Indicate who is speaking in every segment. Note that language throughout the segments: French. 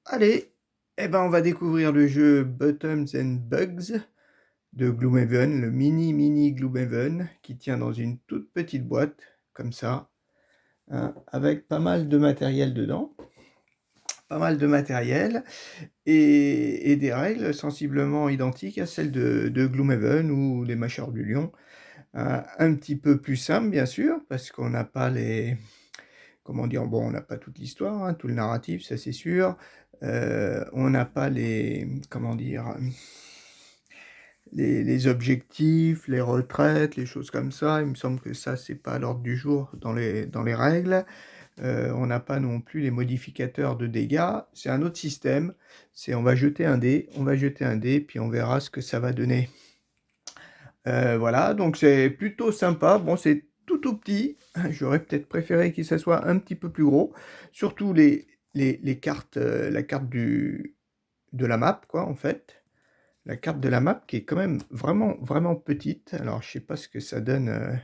Speaker 1: Allez, on va découvrir le jeu Bottoms and Bugs de Gloomhaven, le mini Gloomhaven qui tient dans une toute petite boîte, comme ça, hein, avec pas mal de matériel dedans, pas mal de matériel et des règles sensiblement identiques à celles de Gloomhaven ou les Mâcheurs du Lion. Un petit peu plus simple, bien sûr, parce qu'on n'a pas les, comment dire, bon, on n'a pas toute l'histoire, hein, tout le narratif, ça c'est sûr. On n'a pas les, comment dire, les objectifs, les retraites, les choses comme ça. Il me semble que ça, c'est pas à l'ordre du jour dans les règles. On n'a pas non plus les modificateurs de dégâts. C'est un autre système. C'est on va jeter un dé, puis on verra ce que ça va donner. Voilà, donc c'est plutôt sympa. Bon, c'est tout petit. J'aurais peut-être préféré que ça soit un petit peu plus gros. Surtout les cartes, la carte de la map, quoi, en fait. La carte de la map qui est quand même vraiment petite. Alors, je sais pas ce que ça donne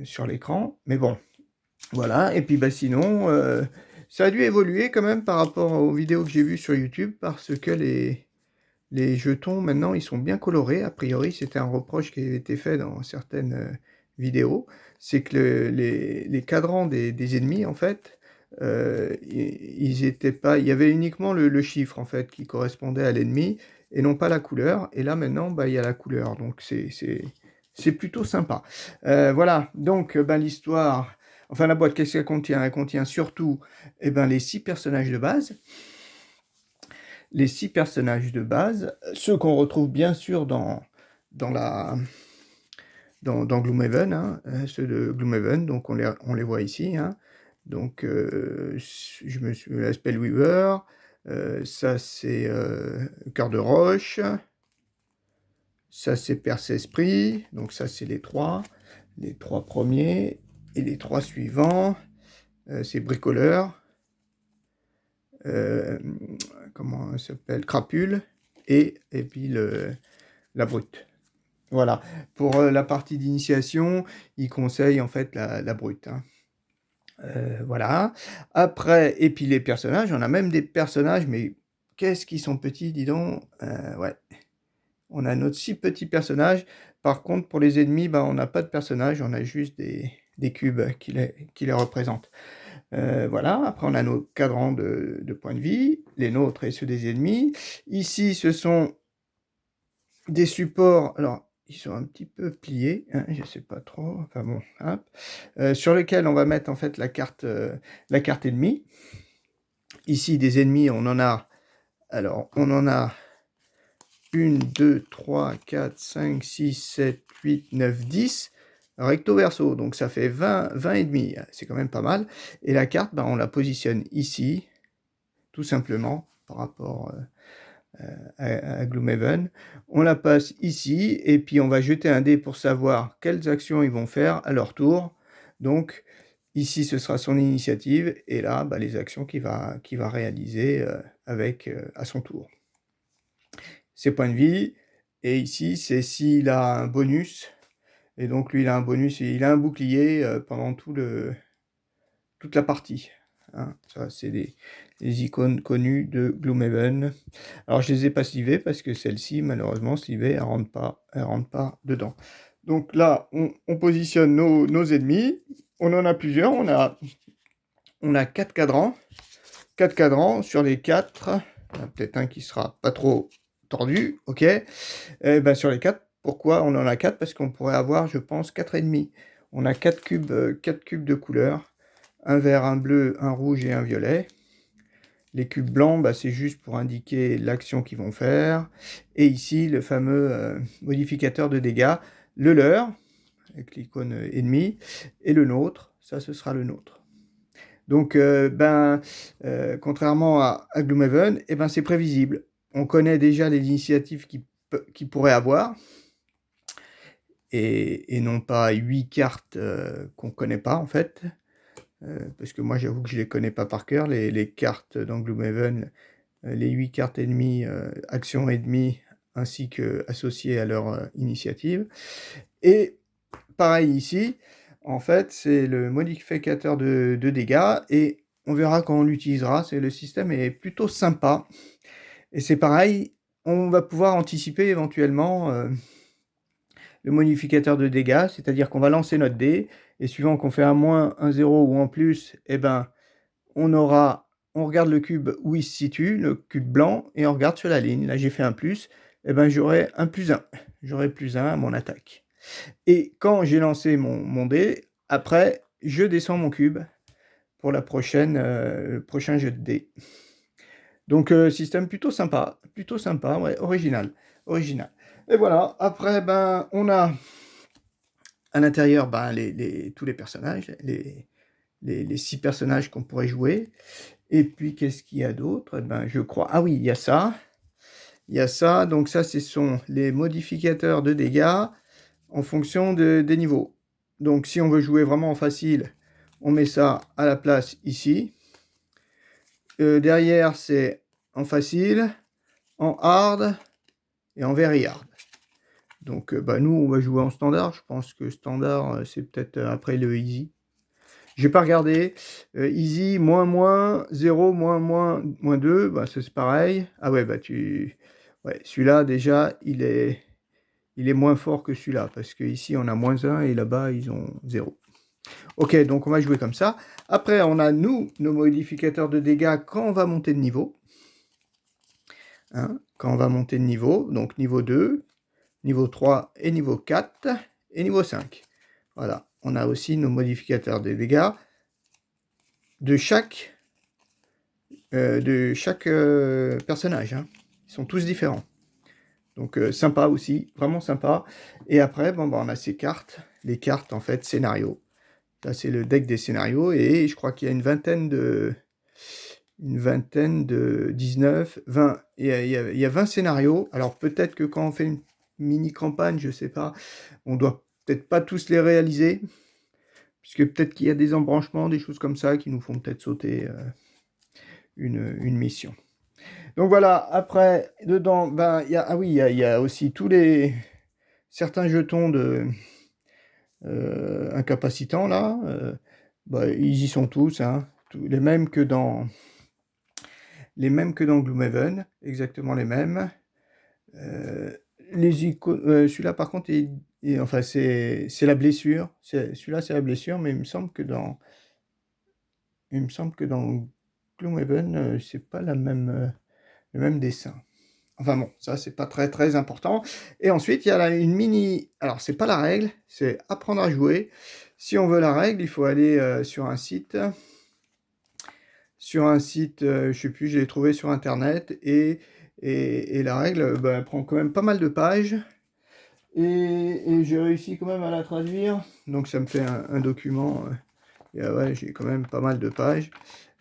Speaker 1: sur l'écran, mais bon, voilà. Et puis, bah, sinon, ça a dû évoluer quand même par rapport aux vidéos que j'ai vues sur YouTube parce que les jetons, maintenant, ils sont bien colorés. A priori, c'était un reproche qui avait été fait dans certaines vidéos. C'est que les cadrans des ennemis, en fait, ils étaient pas... Il y avait uniquement le chiffre, en fait, qui correspondait à l'ennemi, et non pas la couleur. Et là, maintenant, bah, il y a la couleur. Donc, c'est plutôt sympa. Voilà. Donc, ben, l'histoire... Enfin, la boîte, qu'est-ce qu'elle contient? Elle contient surtout les 6 personnages de base. Les 6 personnages de base, ceux qu'on retrouve bien sûr dans la dans Gloomhaven, hein, ceux de Gloomhaven, donc on les voit ici, hein. Donc je me suis la Spellweaver, ça c'est Cœur de Roche, ça c'est Perce-Esprit, donc ça c'est les trois premiers, et les 3 suivants, c'est Bricoleur, euh, comment elle s'appelle, Crapule, et puis la brute. Voilà. Pour la partie d'initiation, il conseille en fait la brute, hein. Voilà. Après, et puis les personnages, on a même des personnages, mais qu'est-ce qu'ils sont petits, dis donc. Ouais. On a notre 6 petits personnages. Par contre, pour les ennemis, bah, on n'a pas de personnages, on a juste des cubes qui les représentent. Voilà. Après, on a nos cadrans de points de vie, les nôtres et ceux des ennemis. Ici, ce sont des supports, alors ils sont un petit peu pliés, hein, je sais pas trop, enfin bon, hop, sur lesquels on va mettre en fait la carte ennemie. Ici, des ennemis, on en a, alors on en a 1, 2, 3, 4, 5, 6, 7, 8, 9, 10, recto verso, donc ça fait 20 ennemis, c'est quand même pas mal. Et la carte, ben, on la positionne ici, tout simplement, par rapport à Gloomhaven. On la passe ici, et puis on va jeter un dé pour savoir quelles actions ils vont faire à leur tour. Donc, ici, ce sera son initiative, et là, bah, les actions qu'il va réaliser à son tour. Ses points de vie, et ici, c'est s'il a un bonus, et donc lui, il a un bonus, et il a un bouclier pendant toute la partie. Hein. Ça, c'est les icônes connues de Gloomhaven. Alors, je les ai pas slivées parce que celle-ci, malheureusement, slivée, elle rentre pas dedans. Donc là, on positionne nos ennemis. On en a plusieurs. On a 4 cadrans. 4 cadrans sur les 4. Il y en a peut-être un qui sera pas trop tordu. OK. Et ben, sur les 4, pourquoi on en a 4? Parce qu'on pourrait avoir, je pense, 4 ennemis. On a 4 cubes de couleurs. Un vert, un bleu, un rouge et un violet. Les cubes blancs, bah, c'est juste pour indiquer l'action qu'ils vont faire. Et ici, le fameux modificateur de dégâts, le leur, avec l'icône ennemi, et le nôtre, ça ce sera le nôtre. Donc, contrairement à Gloomhaven, c'est prévisible. On connaît déjà les initiatives qu'il pourrait avoir, et non pas 8 cartes qu'on ne connaît pas en fait. Parce que moi j'avoue que je ne les connais pas par cœur, les cartes dans Gloomhaven, les 8 cartes ennemies, actions ennemies, ainsi qu'associées à leur initiative. Et pareil ici, en fait, c'est le modificateur de dégâts, et on verra quand on l'utilisera. Le système est plutôt sympa. Et c'est pareil, on va pouvoir anticiper éventuellement le modificateur de dégâts, c'est-à-dire qu'on va lancer notre dé, et suivant qu'on fait un moins, un 0 ou en plus, eh ben, on regarde le cube où il se situe, le cube blanc, et on regarde sur la ligne. Là, j'ai fait un plus, eh ben, j'aurai un plus 1. J'aurai plus 1 à mon attaque. Et quand j'ai lancé mon dé, après, je descends mon cube pour le prochain jeu de dés. Donc, système plutôt sympa, ouais, original. Et voilà, après, ben, on a à l'intérieur ben, tous les personnages, les 6 personnages qu'on pourrait jouer. Et puis, qu'est-ce qu'il y a d'autre? Ben, je crois... Ah oui, il y a ça. Donc ça, ce sont les modificateurs de dégâts en fonction des niveaux. Donc, si on veut jouer vraiment en facile, on met ça à la place ici. Derrière, c'est en facile, en hard et en very hard. Donc, bah, nous, on va jouer en standard. Je pense que standard, c'est peut-être après le easy. Je n'ai pas regardé. Easy, moins, 0, moins 2, bah, c'est pareil. Ah ouais, bah ouais, celui-là, déjà, il est moins fort que celui-là, parce qu'ici, on a moins 1 et là-bas, ils ont 0. Ok, donc on va jouer comme ça. Après, on a, nous, nos modificateurs de dégâts quand on va monter de niveau. Hein, quand on va monter de niveau, donc niveau 2, niveau 3 et niveau 4 et niveau 5. Voilà, on a aussi nos modificateurs de dégâts de chaque personnage. Hein. Ils sont tous différents. Donc sympa aussi, vraiment sympa. Et après, bon, bah, on a ces cartes, les cartes en fait scénario. Là, c'est le deck des scénarios et je crois qu'il y a une vingtaine de 19, 20. Il y a 20 scénarios. Alors peut-être que quand on fait une mini-campagne, je sais pas, on doit peut-être pas tous les réaliser, puisque peut-être qu'il y a des embranchements, des choses comme ça qui nous font peut-être sauter une mission. Donc voilà, après, dedans, ben, il y a aussi certains jetons de incapacitants là. Bah, ils y sont tous, hein, les mêmes que dans Gloomhaven, exactement les mêmes. Les icônes, celui-là par contre, enfin c'est la blessure. Celui-là c'est la blessure, mais il me semble que dans Gloomhaven, c'est pas le même dessin. Enfin bon, ça c'est pas très très important. Et ensuite il y a là une mini. Alors c'est pas la règle, c'est apprendre à jouer. Si on veut la règle, il faut aller sur un site. Je sais plus, je l'ai trouvé sur internet et la règle bah, elle prend quand même pas mal de pages et j'ai réussi quand même à la traduire, donc ça me fait un document. Et ouais, j'ai quand même pas mal de pages,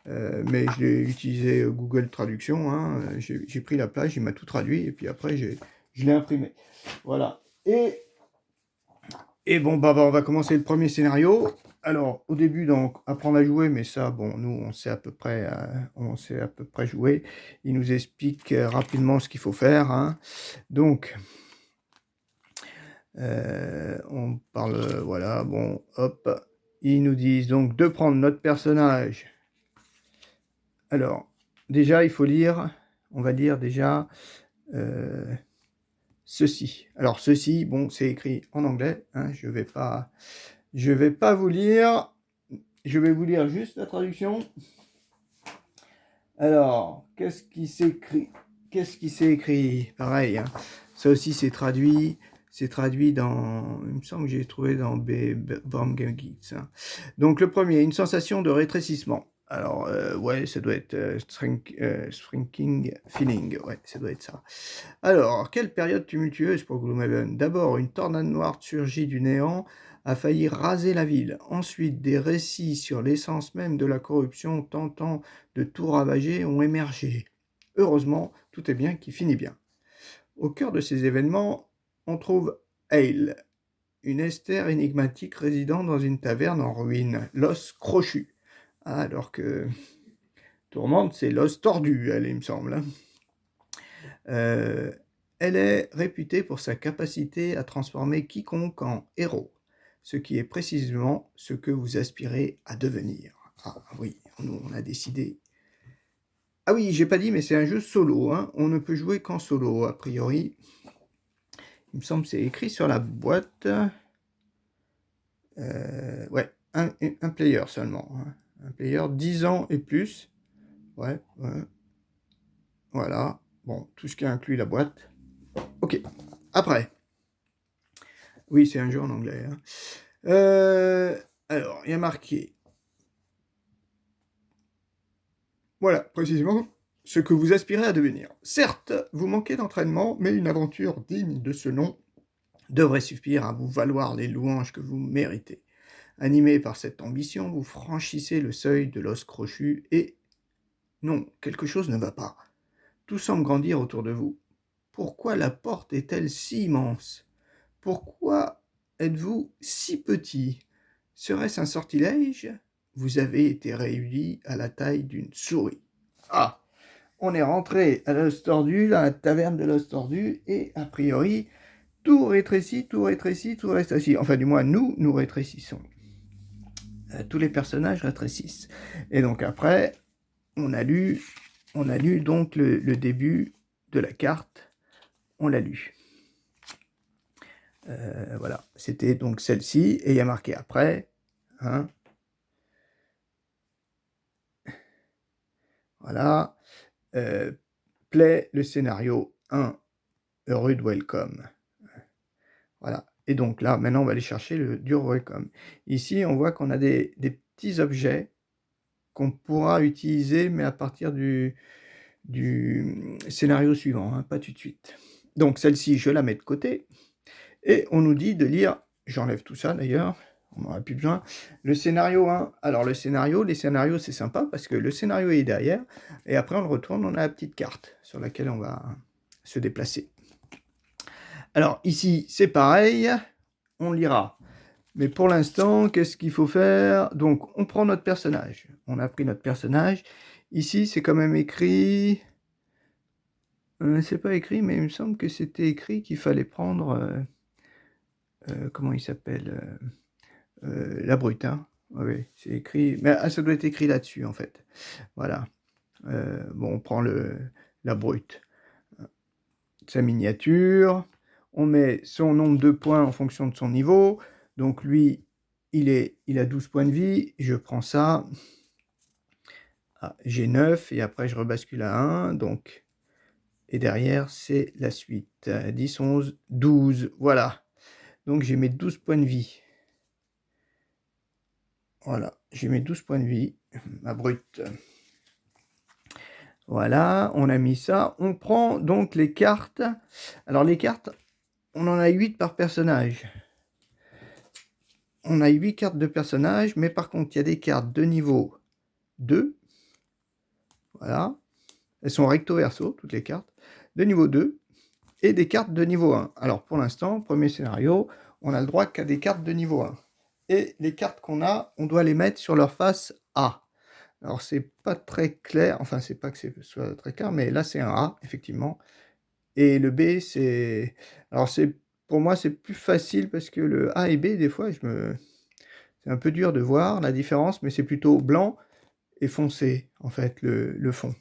Speaker 1: mais je l'ai utilisé Google Traduction, hein, j'ai pris la page, il m'a tout traduit et puis après je l'ai imprimé. Voilà. Et bon, bah, on va commencer le premier scénario. Alors, au début, donc, apprendre à jouer, mais ça, bon, nous, on sait à peu près jouer. Il nous explique rapidement ce qu'il faut faire. Hein. Donc, on parle, voilà, bon, hop. Ils nous disent donc de prendre notre personnage. Alors, déjà, il faut lire, on va lire déjà ceci. Alors, ceci, bon, c'est écrit en anglais. Hein, je vais pas vous lire. Je vais vous lire juste la traduction. Alors, qu'est-ce qui s'écrit? Pareil, hein. Ça aussi, c'est traduit. C'est traduit dans... Il me semble que j'ai trouvé dans Bomb Game Geeks. Hein. Donc, le premier, une sensation de rétrécissement. Alors, ouais, ça doit être shrinking feeling. Ouais, ça doit être ça. Alors, quelle période tumultueuse pour Gloomhaven. D'abord, une tornade noire surgit du néant, a failli raser la ville. Ensuite, des récits sur l'essence même de la corruption tentant de tout ravager ont émergé. Heureusement, tout est bien qui finit bien. Au cœur de ces événements, on trouve Hale, une Esther énigmatique résidant dans une taverne en ruine, l'os crochu. Alors que Tourmente, c'est l'os tordu, elle, il me semble. Elle est réputée pour sa capacité à transformer quiconque en héros, ce qui est précisément ce que vous aspirez à devenir. Ah oui, nous, on a décidé. Ah oui, j'ai pas dit, mais c'est un jeu solo, hein. On ne peut jouer qu'en solo, a priori. Il me semble que c'est écrit sur la boîte. Ouais, un player seulement, hein. Un player 10 ans et plus. Ouais, ouais. Voilà. Bon, tout ce qui inclut la boîte. Ok. Après. Oui, c'est un jeu en anglais, hein. Alors, il y a marqué. Voilà, précisément ce que vous aspirez à devenir. Certes, vous manquez d'entraînement, mais une aventure digne de ce nom devrait suffire à vous valoir les louanges que vous méritez. Animé par cette ambition, vous franchissez le seuil de l'os crochu et... Non, quelque chose ne va pas. Tout semble grandir autour de vous. Pourquoi la porte est-elle si immense? Pourquoi êtes-vous si petit? Serait-ce un sortilège? Vous avez été réduit à la taille d'une souris. Ah! On est rentré à l'os tordu, la taverne de l'os tordu, et a priori, tout rétrécit, tout rétrécit, tout rétrécit. Enfin, du moins, nous rétrécissons. Tous les personnages rétrécissent. Et donc après, on a lu donc le début de la carte. On l'a lu. Voilà, c'était donc celle-ci, et il y a marqué après, hein. Voilà. Play le scénario 1, A Rude Welcome. Voilà. Et donc là, maintenant, on va aller chercher le dur welcome. Ici, on voit qu'on a des petits objets qu'on pourra utiliser, mais à partir du scénario suivant, hein, pas tout de suite. Donc celle-ci, je la mets de côté. Et on nous dit de lire, j'enlève tout ça d'ailleurs, on n'en aura plus besoin, le scénario 1. Alors les scénarios c'est sympa parce que le scénario est derrière, et après on le retourne, on a la petite carte sur laquelle on va se déplacer. Alors ici, c'est pareil, on lira. Mais pour l'instant, qu'est-ce qu'il faut faire? Donc, on prend notre personnage. On a pris notre personnage. Ici, c'est quand même écrit... c'est pas écrit, mais il me semble que c'était écrit qu'il fallait prendre... comment il s'appelle? La brute, hein. Oui, c'est écrit... Mais ça doit être écrit là-dessus, en fait. Voilà. Bon, on prend la brute. Sa miniature. On met son nombre de points en fonction de son niveau. Donc lui, il a 12 points de vie. Je prends ça. Ah, j'ai 9 et après je rebascule à 1. Donc, et derrière, c'est la suite. 10, 11, 12. Voilà. Donc j'ai mes 12 points de vie. Voilà. J'ai mes 12 points de vie. Ma brute. Voilà. On a mis ça. On prend donc les cartes. Alors les cartes, on en a 8 par personnage. On a 8 cartes de personnages, mais par contre, il y a des cartes de niveau 2. Voilà. Elles sont recto verso, toutes les cartes. De niveau 2. Et des cartes de niveau 1. Alors, pour l'instant, premier scénario, on a le droit qu'à des cartes de niveau 1. Et les cartes qu'on a, on doit les mettre sur leur face A. Alors, c'est pas très clair. Enfin, c'est pas que ce soit très clair, mais là, c'est un A, effectivement. Et le B, c'est... Alors, pour moi, c'est plus facile parce que le A et B, des fois, c'est un peu dur de voir la différence, mais c'est plutôt blanc et foncé, en fait, le fond.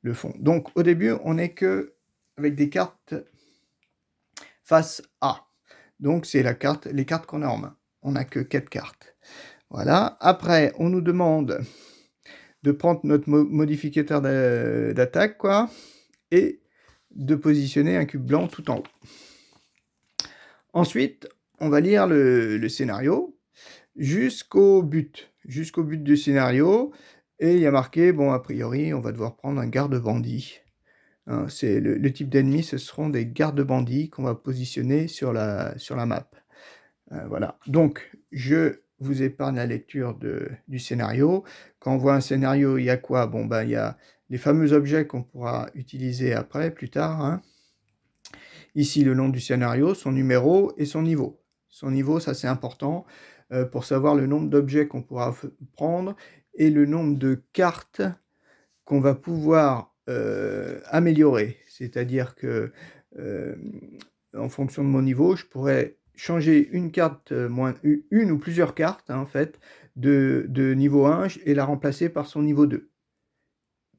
Speaker 1: Le fond. Donc, au début, on n'est que avec des cartes face A. Donc, c'est les cartes qu'on a en main. On n'a que 4 cartes. Voilà. Après, on nous demande de prendre notre modificateur d'attaque, quoi, et de positionner un cube blanc tout en haut. Ensuite, on va lire le scénario jusqu'au but du scénario. Et il y a marqué, bon, a priori, on va devoir prendre un garde-bandit. Hein, c'est le type d'ennemis, ce seront des gardes-bandits qu'on va positionner sur la map. Voilà. Donc, je vous épargne la lecture du scénario. Quand on voit un scénario, il y a quoi? Bon, ben, il y a les fameux objets qu'on pourra utiliser après, plus tard, hein. Ici, le nom du scénario, son numéro et son niveau. Son niveau, ça c'est important pour savoir le nombre d'objets qu'on pourra prendre et le nombre de cartes qu'on va pouvoir améliorer. C'est-à-dire que en fonction de mon niveau, je pourrais changer une carte, une ou plusieurs cartes, hein, en fait, de niveau 1 et la remplacer par son niveau 2.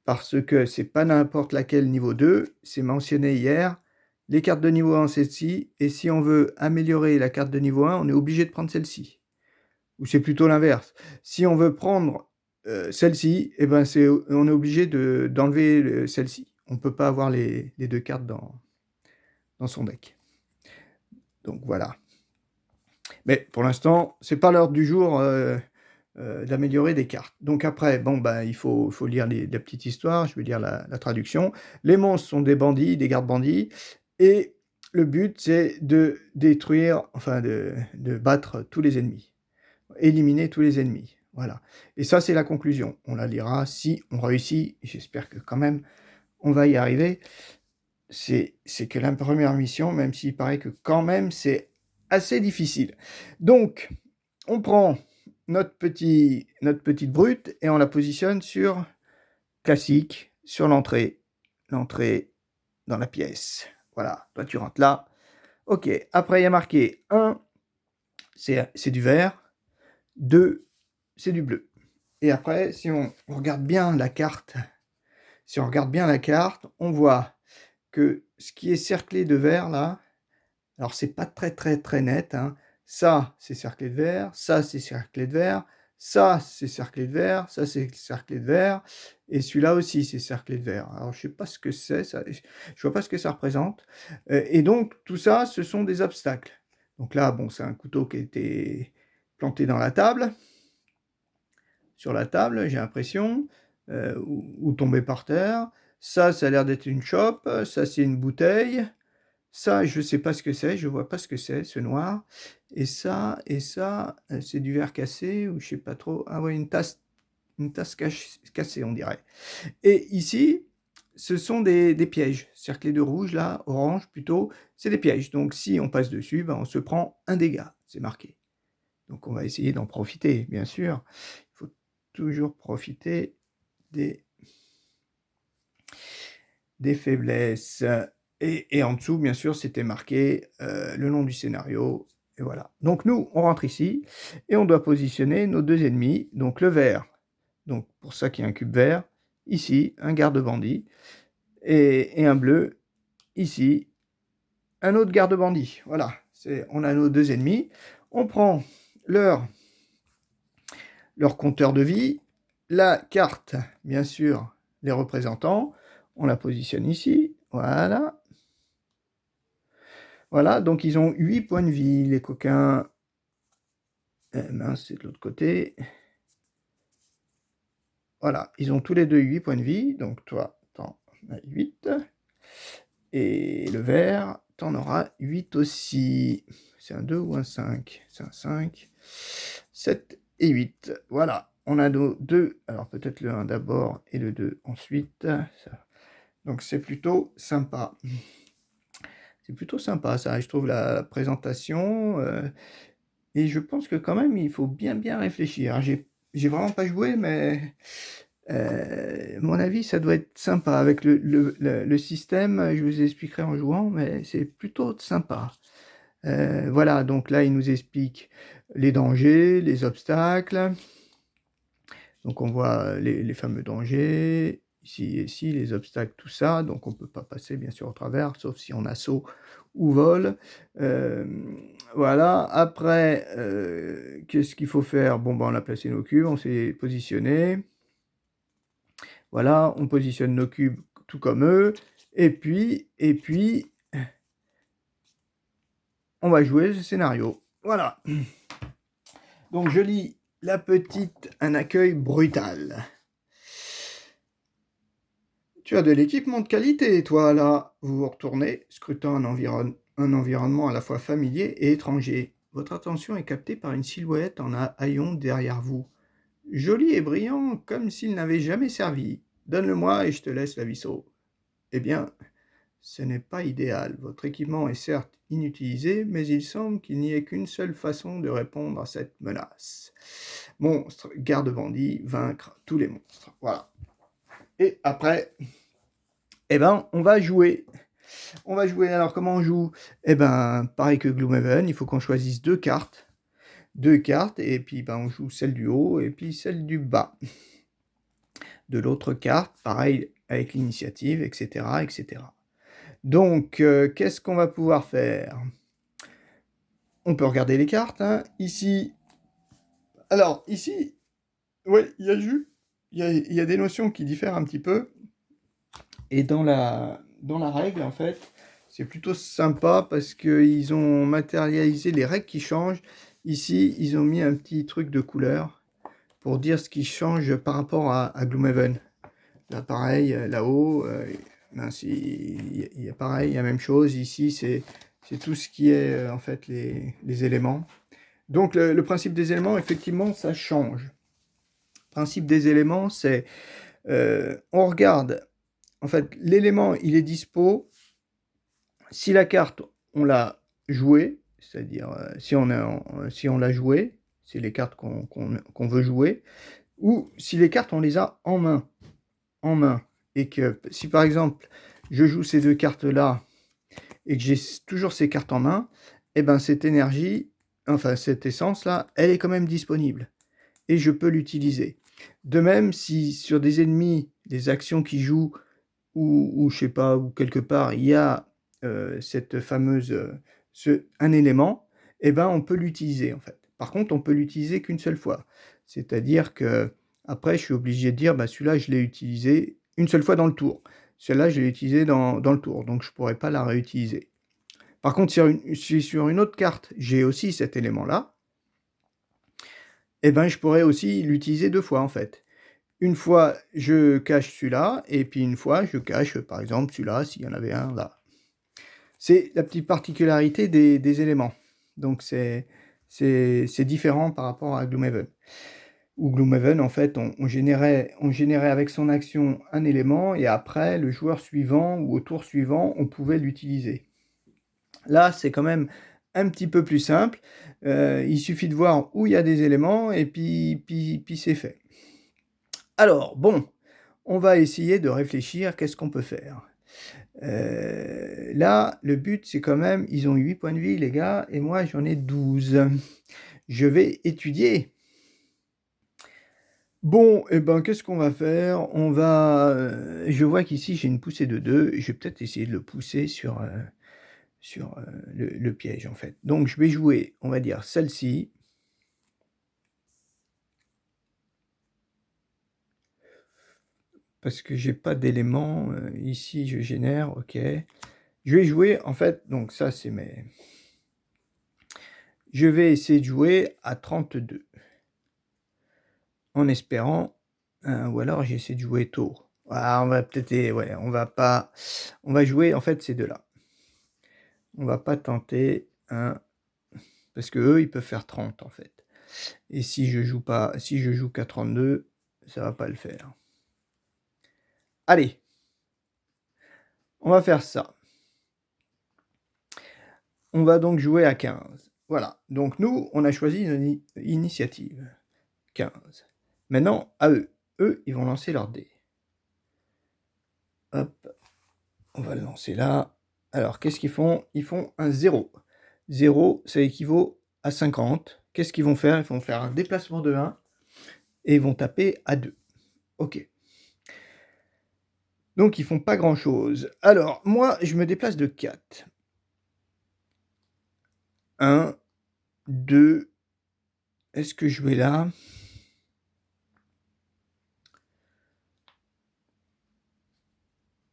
Speaker 1: Parce que c'est pas n'importe laquelle niveau 2, c'est mentionné hier. Les cartes de niveau 1, c'est celle-ci, et si on veut améliorer la carte de niveau 1, on est obligé de prendre celle-ci. Ou c'est plutôt l'inverse. Si on veut prendre celle-ci, eh ben on est obligé d'enlever celle-ci. On ne peut pas avoir les deux cartes dans son deck. Donc voilà. Mais pour l'instant, c'est pas l'heure du jour d'améliorer des cartes. Donc après, bon, bah, il faut lire la petite histoire, je veux dire la traduction. Les monstres sont des bandits, des gardes-bandits, et le but, c'est de détruire, enfin de battre tous les ennemis. Éliminer tous les ennemis. Voilà. Et ça, c'est la conclusion. On la lira si on réussit. J'espère que quand même, on va y arriver. C'est que la première mission, même s'il paraît que quand même, c'est assez difficile. Donc, on prend notre petite brute et on la positionne sur classique, sur l'entrée dans la pièce. Voilà, toi tu rentres là. Ok, après il y a marqué 1, c'est du vert, 2, c'est du bleu. Et après, si on regarde bien la carte, on voit que ce qui est cerclé de vert là, alors c'est pas très net, hein. Ça c'est cerclé de vert, ça c'est cerclé de vert, ça c'est cerclé de vert, ça c'est cerclé de vert, et celui-là aussi c'est cerclé de vert. Alors je sais pas ce que c'est, ça, je vois pas ce que ça représente. Et donc tout ça, ce sont des obstacles. Donc là, bon, c'est un couteau qui a été planté dans la table, sur la table, j'ai l'impression, ou tombé par terre. Ça a l'air d'être une chope, ça c'est une bouteille. Ça, je ne sais pas ce que c'est, je ne vois pas ce que c'est, ce noir. Et ça, c'est du verre cassé, ou je ne sais pas trop. Ah ouais, une tasse cassée, on dirait. Et ici, ce sont des pièges, cerclés de rouge, là, orange plutôt, c'est des pièges. Donc si on passe dessus, ben, on se prend un dégât, c'est marqué. Donc on va essayer d'en profiter, bien sûr. Il faut toujours profiter des faiblesses. Et en dessous, bien sûr, c'était marqué le nom du scénario. Et voilà. Donc nous, on rentre ici et on doit positionner nos deux ennemis. Donc le vert, donc pour ça qu'il y a un cube vert, ici, un garde-bandit. Et un bleu, ici, un autre garde-bandit. Voilà, on a nos deux ennemis. On prend leur compteur de vie, la carte, bien sûr, les représentants. On la positionne ici. Voilà. Voilà, donc ils ont 8 points de vie, les coquins. Mince, c'est de l'autre côté. Voilà, ils ont tous les deux 8 points de vie, donc toi, t'en as 8. Et le vert, t'en auras 8 aussi. C'est un 2 ou un 5? C'est un 5. 7 et 8. Voilà, on a nos deux. Alors peut-être le 1 d'abord et le 2 ensuite. Donc c'est plutôt sympa. C'est plutôt sympa ça, je trouve la présentation. Et je pense que quand même, il faut bien réfléchir. J'ai vraiment pas joué, mais à mon avis, ça doit être sympa. Avec le système, je vous expliquerai en jouant, mais c'est plutôt sympa. Voilà, donc là, il nous explique les dangers, les obstacles. Donc on voit les fameux dangers, ici, les obstacles, tout ça. Donc on ne peut pas passer, bien sûr, au travers, sauf si on a saut ou vol. Voilà, après, qu'est-ce qu'il faut faire? Bon, ben, on a placé nos cubes, on s'est positionné. Voilà, on positionne nos cubes tout comme eux. Et puis, on va jouer ce scénario. Voilà. Donc je lis la petite, un accueil brutal. Tu as de l'équipement de qualité, toi, là. Vous vous retournez, scrutant un environnement à la fois familier et étranger. Votre attention est captée par une silhouette en haillons derrière vous. Joli et brillant, comme s'il n'avait jamais servi. Donne-le-moi et je te laisse la vie sauve. Eh bien, ce n'est pas idéal. Votre équipement est certes inutilisé, mais il semble qu'il n'y ait qu'une seule façon de répondre à cette menace. Monstre, garde-bandit, vaincre tous les monstres. Voilà. Et après, eh ben, on va jouer. On va jouer, alors comment on joue? Eh ben, pareil que Gloomhaven, il faut qu'on choisisse 2 cartes. 2 cartes, et puis ben, on joue celle du haut et puis celle du bas. De l'autre carte, pareil avec l'initiative, etc., etc. Donc, qu'est-ce qu'on va pouvoir faire? On peut regarder les cartes, hein. Ici, alors ici, ouais, il y a des notions qui diffèrent un petit peu. Et dans la règle, en fait, c'est plutôt sympa parce qu'ils ont matérialisé les règles qui changent. Ici, ils ont mis un petit truc de couleur pour dire ce qui change par rapport à Gloomhaven. Là, pareil, là-haut, ben, il y a pareil, la même chose. Ici, c'est tout ce qui est, en fait, les éléments. Donc, le principe des éléments, effectivement, ça change. Le principe des éléments, c'est, on regarde, en fait, l'élément, il est dispo. Si la carte, on l'a jouée, c'est-à-dire, si on l'a jouée, c'est les cartes qu'on veut jouer, ou si les cartes, on les a en main. Et que si par exemple je joue ces 2 cartes là et que j'ai toujours ces cartes en main, et ben cette énergie, enfin cette essence là, elle est quand même disponible et je peux l'utiliser. De même, si sur des ennemis, des actions qui jouent, ou je sais pas, ou quelque part il y a cette fameuse un élément, et ben on peut l'utiliser en fait. Par contre, on peut l'utiliser qu'une seule fois. C'est-à-dire que après, je suis obligé de dire, bah celui-là, je l'ai utilisé une seule fois dans le tour. Celle-là, je l'ai utilisé dans le tour, donc je ne pourrais pas la réutiliser. Par contre, si sur une autre carte, j'ai aussi cet élément-là, eh ben, je pourrais aussi l'utiliser 2 fois en fait. Une fois, je cache celui-là, et puis une fois, je cache par exemple celui-là, s'il y en avait un là. C'est la petite particularité des éléments. Donc c'est différent par rapport à Gloomhaven. Ou Gloomhaven, en fait, on générait avec son action un élément, et après, le joueur suivant ou au tour suivant, on pouvait l'utiliser. Là, c'est quand même un petit peu plus simple. Il suffit de voir où il y a des éléments, et puis c'est fait. Alors, bon, on va essayer de réfléchir, qu'est-ce qu'on peut faire? Là, le but, c'est quand même, ils ont 8 points de vie, les gars, et moi, j'en ai 12. Je vais étudier. Bon, et ben, qu'est-ce qu'on va faire? On va, je vois qu'ici, j'ai une poussée de 2. Je vais peut-être essayer de le pousser sur le piège, en fait. Donc, je vais jouer, on va dire, celle-ci. Parce que j'ai pas d'éléments. Ici, je génère, ok. Je vais jouer, en fait, donc ça, c'est mes... Je vais essayer de jouer à 32. En espérant, ou alors j'essaie de jouer tôt. Ah, on va peut-être, ouais, on va jouer en fait ces deux-là. On va pas tenter un, parce que eux ils peuvent faire 30 en fait. Et si je joue qu'à 32, ça va pas le faire. Allez, on va faire ça. On va donc jouer à 15. Voilà. Donc nous, on a choisi une initiative. 15. Maintenant, à eux. Eux, ils vont lancer leur dé. Hop. On va le lancer là. Alors, qu'est-ce qu'ils font? Ils font un 0. 0, ça équivaut à 50. Qu'est-ce qu'ils vont faire? Ils vont faire un déplacement de 1 et ils vont taper à 2. Ok. Donc, ils font pas grand-chose. Alors, moi, je me déplace de 4. 1, 2. Est-ce que je vais là?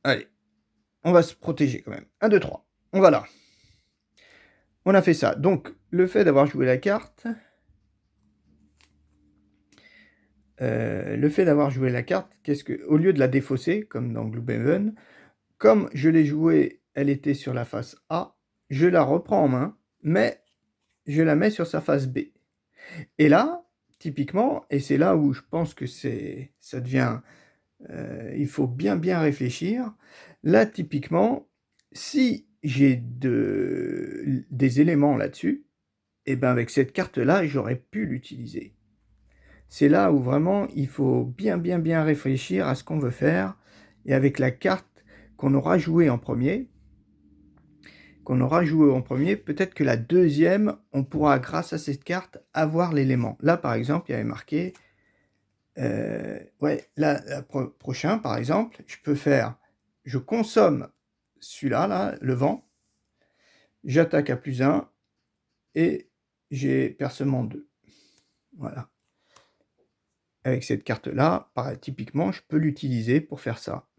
Speaker 1: Allez, on va se protéger quand même. 1, 2, 3. On va là. On a fait ça. Donc, le fait d'avoir joué la carte... qu'est-ce que, au lieu de la défausser, comme dans Gloomhaven, comme je l'ai jouée, elle était sur la face A, je la reprends en main, mais je la mets sur sa face B. Et là, typiquement, et c'est là où je pense que ça devient... il faut bien réfléchir. Là, typiquement, si j'ai des éléments là-dessus, et ben avec cette carte-là, j'aurais pu l'utiliser. C'est là où vraiment il faut bien réfléchir à ce qu'on veut faire. Et avec la carte qu'on aura jouée en premier, Donc on aura joué en premier. Peut-être que la deuxième, on pourra, grâce à cette carte, avoir l'élément. Là, par exemple, il y avait marqué... ouais, là, prochain, par exemple, je peux faire... Je consomme celui-là, là, le vent. J'attaque à +1 et j'ai percement 2. Voilà. Avec cette carte-là, typiquement, je peux l'utiliser pour faire ça.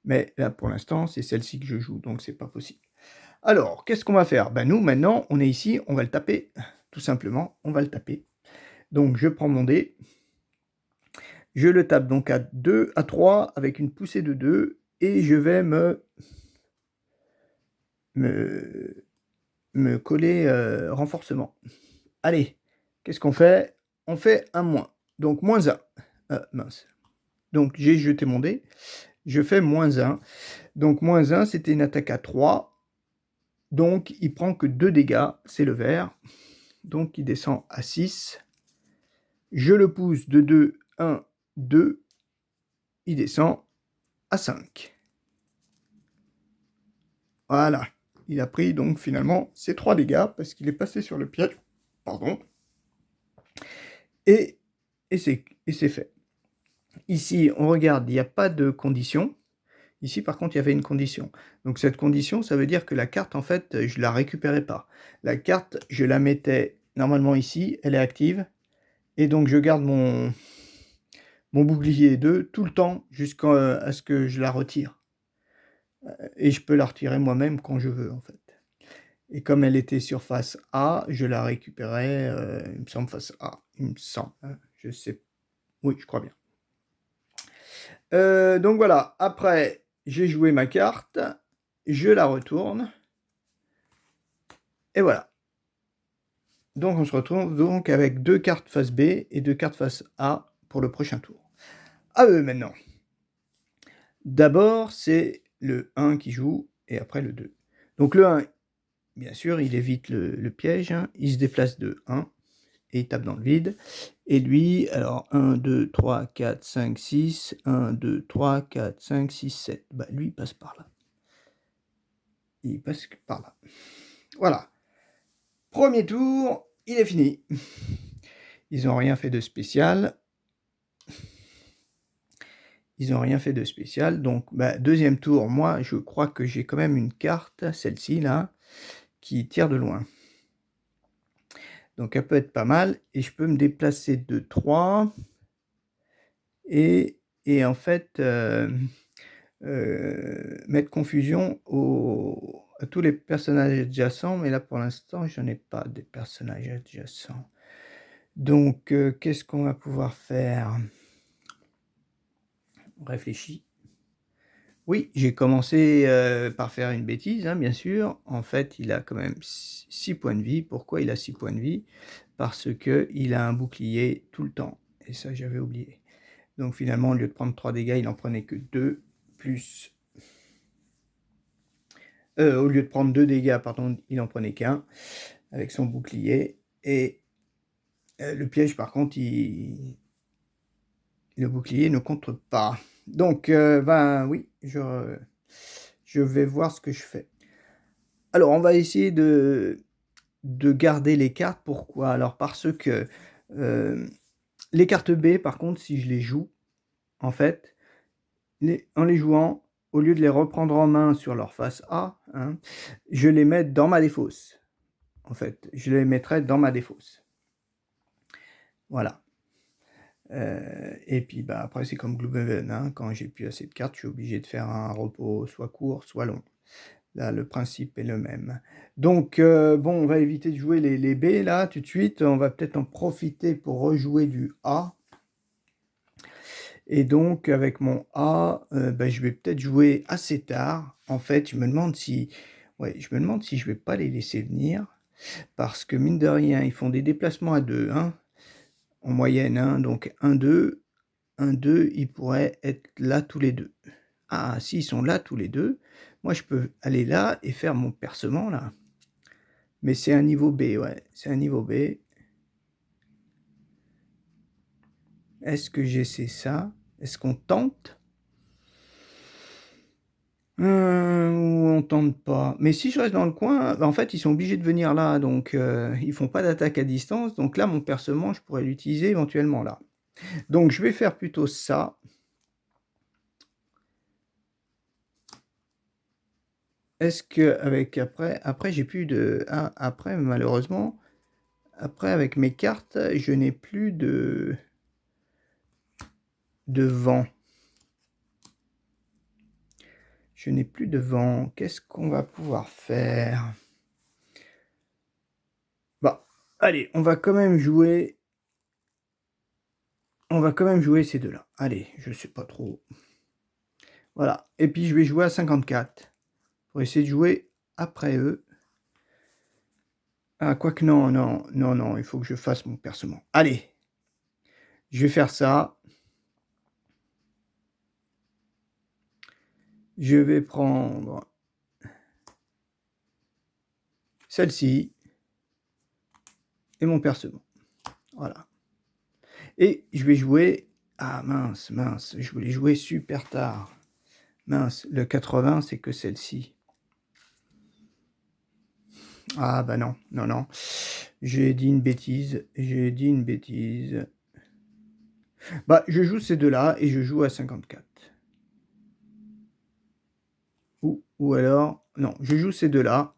Speaker 1: Mais là, pour l'instant, c'est celle-ci que je joue, donc c'est pas possible. Alors, qu'est-ce qu'on va faire? Ben nous, maintenant, on est ici, on va le taper. Tout simplement, on va le taper. Donc, je prends mon dé. Je le tape donc à 2, à 3, avec une poussée de 2. Et je vais me coller renforcement. Allez, qu'est-ce qu'on fait? On fait un moins. Donc, -1. Mince. Donc, j'ai jeté mon dé. Je fais -1. Donc, -1, c'était une attaque à 3. Donc, il prend que 2 dégâts. C'est le vert. Donc, il descend à 6. Je le pousse de 2, 1, 2. Il descend à 5. Voilà. Il a pris donc finalement ses 3 dégâts parce qu'il est passé sur le piège. Pardon. Et c'est fait. Ici, on regarde, il n'y a pas de condition. Ici, par contre, il y avait une condition. Donc, cette condition, ça veut dire que la carte, en fait, je ne la récupérais pas. La carte, je la mettais normalement ici, elle est active. Et donc, je garde mon bouclier 2 tout le temps jusqu'à ce que je la retire. Et je peux la retirer moi-même quand je veux, en fait. Et comme elle était sur face A, je la récupérais, il me semble, face A. Il me semble, hein, je sais. Oui, je crois bien. Donc voilà, après, j'ai joué ma carte, je la retourne, et voilà. Donc on se retrouve donc avec 2 cartes face B et 2 cartes face A pour le prochain tour. À eux maintenant. D'abord, c'est le 1 qui joue, et après le 2. Donc le 1, bien sûr, il évite le piège, hein. Il se déplace de 1, et il tape dans le vide. Et lui, alors 1, 2, 3, 4, 5, 6, 1, 2, 3, 4, 5, 6, 7. Bah lui, il passe par là. Il passe par là. Voilà. Premier tour, il est fini. Ils n'ont rien fait de spécial. Ils n'ont rien fait de spécial. Donc, bah, deuxième tour, moi, je crois que j'ai quand même une carte, celle-ci, là, qui tire de loin. Donc, elle peut être pas mal. Et je peux me déplacer de 3. Et en fait, mettre confusion à tous les personnages adjacents. Mais là, pour l'instant, je n'ai pas de personnages adjacents. Donc, qu'est-ce qu'on va pouvoir faire? On réfléchit. Oui, j'ai commencé par faire une bêtise, hein, bien sûr. En fait, il a quand même 6 points de vie. Pourquoi il a 6 points de vie? Parce qu'il a un bouclier tout le temps. Et ça, j'avais oublié. Donc finalement, au lieu de prendre 3 dégâts, il n'en prenait que 2, plus... au lieu de prendre 2 dégâts, pardon, il n'en prenait qu'un, avec son bouclier. Et le piège, par contre, le bouclier ne compte pas. Donc, ben oui, je vais voir ce que je fais. Alors, on va essayer de garder les cartes. Pourquoi? Alors, parce que les cartes B, par contre, si je les joue, en fait, en les jouant, au lieu de les reprendre en main sur leur face A, hein, je les mets dans ma défausse. En fait, je les mettrai dans ma défausse. Voilà. Et puis, bah, après, c'est comme Gloomhaven, hein, quand j'ai plus assez de cartes, je suis obligé de faire un repos soit court, soit long. Là, le principe est le même. Donc, bon, on va éviter de jouer les B, là, tout de suite. On va peut-être en profiter pour rejouer du A. Et donc, avec mon A, bah, je vais peut-être jouer assez tard. En fait, je me demande si je vais pas les laisser venir. Parce que, mine de rien, ils font des déplacements à 2, hein, en moyenne. Hein, donc, 1, 2, 1, 2, ils pourraient être là tous les deux. Ah, s'ils sont là tous les deux, moi, je peux aller là et faire mon percement, là. Mais c'est un niveau B, ouais. C'est un niveau B. Est-ce que j'essaie ça? Est-ce qu'on tente? Ou on contente pas. Mais si je reste dans le coin, bah, en fait, ils sont obligés de venir là, donc ils font pas d'attaque à distance. Donc là, mon percement, je pourrais l'utiliser éventuellement là. Donc je vais faire plutôt ça. Est-ce qu'avec après j'ai plus de ah, après malheureusement, après avec mes cartes, je n'ai plus de vent. Je n'ai plus de vent. Qu'est-ce qu'on va pouvoir faire? Bah, allez, on va quand même jouer ces deux-là. Allez, je sais pas trop. Voilà. Et puis je vais jouer à 54 pour essayer de jouer après eux. Ah, quoique non, non, non, non, il faut que je fasse mon percement. Allez, je vais faire ça. Je vais prendre celle-ci et mon percement. Voilà. Et je vais jouer... Ah mince, mince, je voulais jouer super tard. Mince, le 80, c'est que celle-ci. Ah bah non, non, non. J'ai dit une bêtise, j'ai dit une bêtise. Bah, je joue ces deux-là et je joue à 54. Ou alors... Non, je joue ces deux-là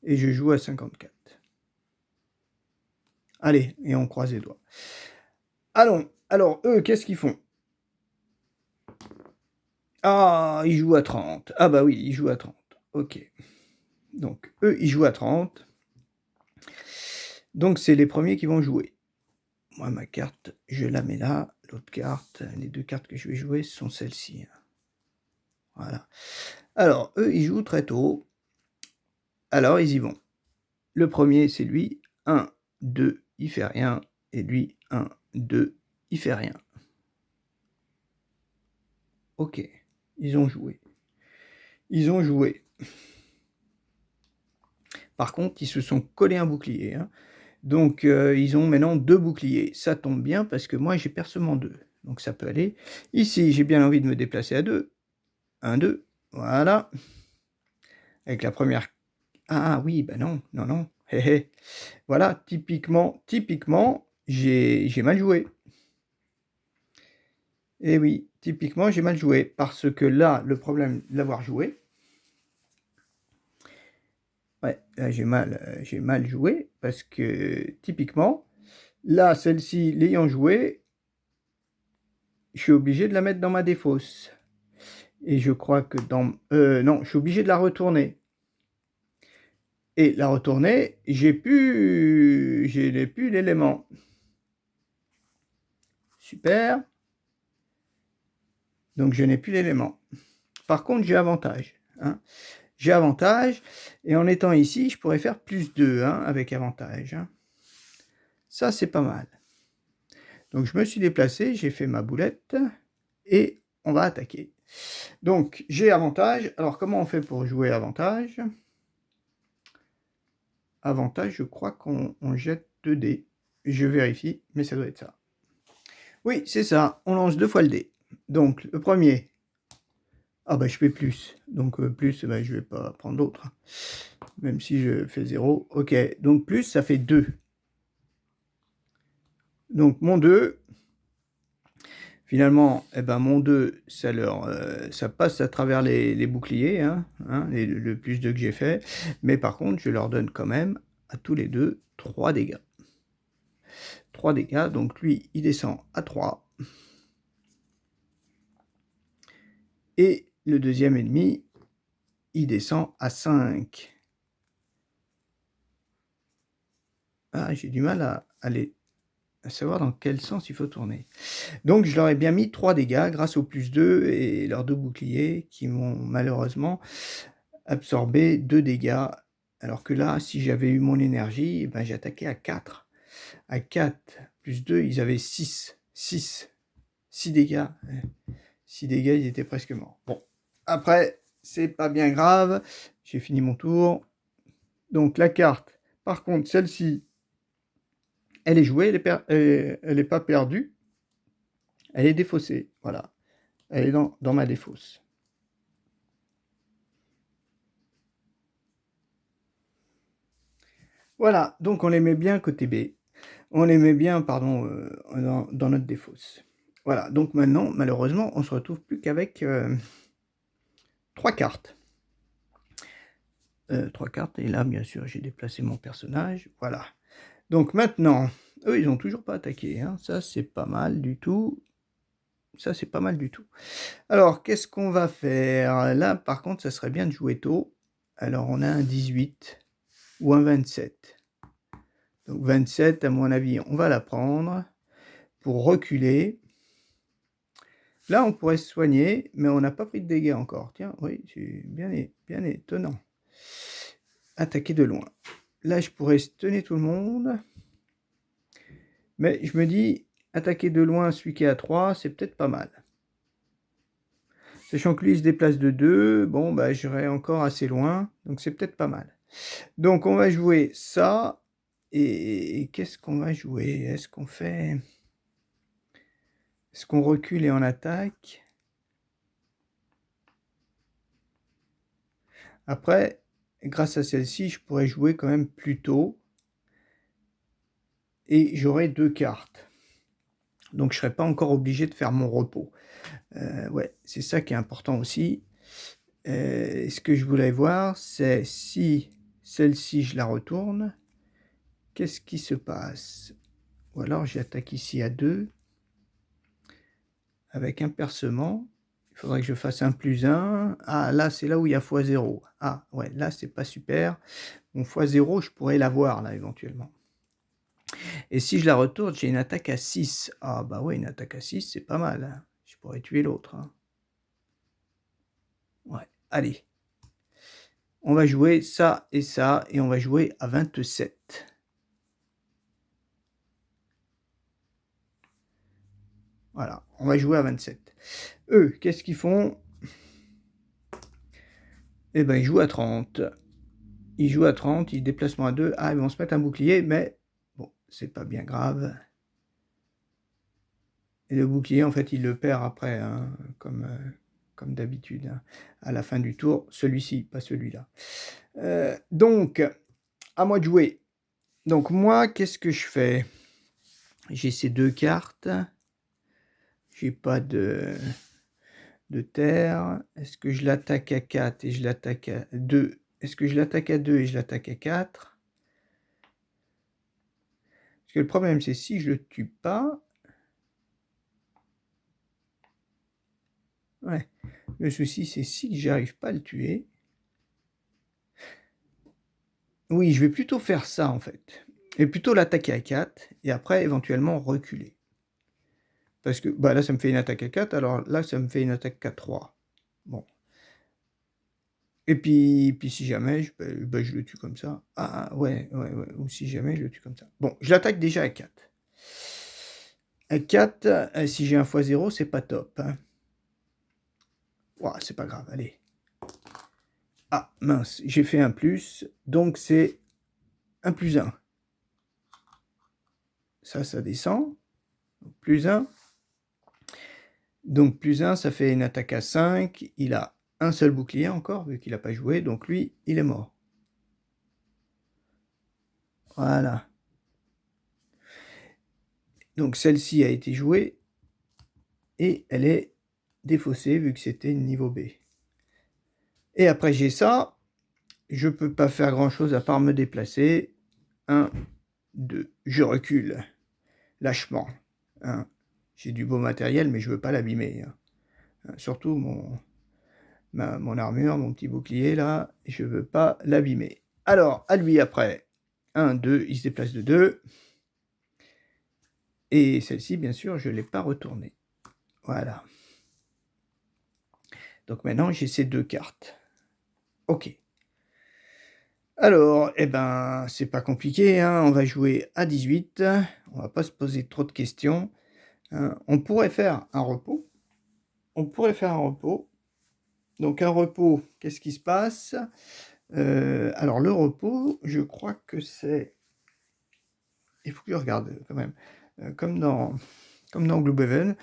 Speaker 1: et je joue à 54. Allez, et on croise les doigts. Allons, alors eux, qu'est-ce qu'ils font? Ah, ils jouent à 30. Ah bah oui, ils jouent à 30. Ok. Donc, eux, ils jouent à 30. Donc, c'est les premiers qui vont jouer. Moi, ma carte, je la mets là. L'autre carte, les deux cartes que je vais jouer sont celles-ci. Voilà. Alors, eux, ils jouent très tôt. Alors, ils y vont. Le premier, c'est lui. 1, 2, il fait rien. Et lui, 1, 2, il fait rien. Ok. Ils ont joué. Ils ont joué. Par contre, ils se sont collés un bouclier. Hein. Donc, ils ont maintenant 2 boucliers. Ça tombe bien parce que moi, j'ai percement 2. Donc, ça peut aller. Ici, j'ai bien envie de me déplacer à 2. 1, 2. Voilà. Avec la première... Ah oui, bah non, non, non. Hé, hé. Voilà, typiquement, j'ai mal joué. Eh oui, typiquement, j'ai mal joué. Parce que là, le problème de l'avoir joué... Ouais, là, j'ai mal joué. Parce que, typiquement, là, celle-ci, l'ayant joué, je suis obligé de la mettre dans ma défausse. Et je crois que dans... non, je suis obligé de la retourner. Et la retourner, j'ai plus l'élément. Super. Donc, je n'ai plus l'élément. Par contre, j'ai avantage. Hein. J'ai avantage. Et en étant ici, je pourrais faire plus 2 hein, avec avantage. Hein. Ça, c'est pas mal. Donc, je me suis déplacé, j'ai fait ma boulette. Et on va attaquer. Donc, j'ai avantage. Alors, comment on fait pour jouer avantage? Avantage, je crois qu'on jette 2 dés. Je vérifie, mais ça doit être ça. Oui, c'est ça. On lance 2 fois le dé. Donc, le premier. Ah bah, je fais plus. Donc, plus, bah, je vais pas prendre d'autres. Même si je fais 0. Ok, donc plus, ça fait 2. Donc, mon 2... Finalement, eh ben, mon 2, ça passe à travers les boucliers, hein, le plus 2 que j'ai fait. Mais par contre, je leur donne quand même, à tous les deux, 3 dégâts. 3 dégâts, donc lui, il descend à 3. Et le deuxième ennemi, il descend à 5. Ah, j'ai du mal à savoir dans quel sens il faut tourner. Donc, je leur ai bien mis 3 dégâts grâce au plus 2 et leurs 2 boucliers qui m'ont malheureusement absorbé 2 dégâts. Alors que là, si j'avais eu mon énergie, ben, j'attaquais à 4. À 4 plus 2, ils avaient 6. 6 dégâts. 6 dégâts, ils étaient presque morts. Bon, après, c'est pas bien grave. J'ai fini mon tour. Donc, la carte, par contre, celle-ci, elle est jouée, elle est pas perdue. Elle est défaussée, voilà. Elle est dans ma défausse. Voilà, donc on les met bien côté B. On les met bien, pardon, dans notre défausse. Voilà, donc maintenant, malheureusement, on se retrouve plus qu'avec 3 cartes. 3 cartes et là, bien sûr, j'ai déplacé mon personnage, voilà. Donc maintenant, eux, ils ont toujours pas attaqué, hein. Ça, c'est pas mal du tout. Ça, c'est pas mal du tout. Alors, qu'est-ce qu'on va faire? Là, par contre, ça serait bien de jouer tôt. Alors, on a un 18 ou un 27. Donc 27, à mon avis, on va la prendre pour reculer. Là, on pourrait se soigner, mais on n'a pas pris de dégâts encore. Tiens, oui, c'est bien étonnant. Attaquer de loin. Là, je pourrais stunner tout le monde. Mais je me dis, attaquer de loin celui qui est à 3, c'est peut-être pas mal. Sachant que lui, il se déplace de 2, bon, bah, j'irai encore assez loin, donc c'est peut-être pas mal. Donc, on va jouer ça, et qu'est-ce qu'on va jouer? Est-ce qu'on fait... Est-ce qu'on recule et on attaque? Après, grâce à celle-ci, je pourrais jouer quand même plus tôt, et j'aurai 2 cartes. Donc, je ne serai pas encore obligé de faire mon repos. Ouais, c'est ça qui est important aussi. Ce que je voulais voir, c'est si celle-ci, je la retourne, qu'est-ce qui se passe? Ou alors, j'attaque ici à 2, avec un percement. Il faudrait que je fasse un plus 1. Ah, là, c'est là où il y a x0. Ah, ouais, là, c'est pas super. Mon x0, je pourrais l'avoir, là, éventuellement. Et si je la retourne, j'ai une attaque à 6. Ah, bah ouais, une attaque à 6, c'est pas mal, hein. Je pourrais tuer l'autre, hein. Ouais, allez. On va jouer ça, et on va jouer à 27. Voilà, on va jouer à 27. Eux, qu'est-ce qu'ils font? Eh ben, ils jouent à 30. Ils jouent à 30, ils déplacement à 2. Ah, ils vont se mettre un bouclier, mais bon, c'est pas bien grave. Et le bouclier, en fait, il le perd après, hein, comme d'habitude, hein, à la fin du tour. Celui-ci, pas celui-là. Donc, à moi de jouer. Donc, moi, qu'est-ce que je fais? J'ai ces 2 cartes. J'ai pas de terre. Est-ce que je l'attaque à 4 et je l'attaque à 2? Est-ce que je l'attaque à 2 et je l'attaque à 4? Parce que le problème, c'est si je le tue pas... Ouais. Le souci, c'est si j'arrive pas à le tuer... Oui, je vais plutôt faire ça, en fait. Et plutôt l'attaquer à 4, et après, éventuellement, reculer. Parce que, bah là, ça me fait une attaque à 4, alors là, ça me fait une attaque à 3. Bon. Et puis si jamais, je le tue comme ça. Ah, ouais. Ou si jamais, je le tue comme ça. Bon, je l'attaque déjà à 4. À 4, si j'ai un x0, c'est pas top, hein. Ouah, c'est pas grave, allez. Ah, mince, j'ai fait un plus, donc c'est un plus 1. Ça descend. Plus 1. Donc plus 1, ça fait une attaque à 5. Il a un seul bouclier encore, vu qu'il n'a pas joué. Donc lui, il est mort. Voilà. Donc celle-ci a été jouée. Et elle est défaussée, vu que c'était niveau B. Et après j'ai ça. Je ne peux pas faire grand-chose à part me déplacer. 1, 2. Je recule. Lâchement. 1. J'ai du beau matériel, mais je ne veux pas l'abîmer, hein. Surtout mon armure, mon petit bouclier, là, je ne veux pas l'abîmer. Alors, à lui après. 1, 2, il se déplace de 2. Et celle-ci, bien sûr, je ne l'ai pas retournée. Voilà. Donc maintenant, j'ai ces 2 cartes. Ok. Alors, eh ben, c'est pas compliqué, hein. On va jouer à 18. On va pas se poser trop de questions, hein. On pourrait faire un repos. Donc un repos, qu'est-ce qui se passe? Alors le repos, je crois que c'est... Il faut que je regarde quand même. Comme dans Gloomhaven.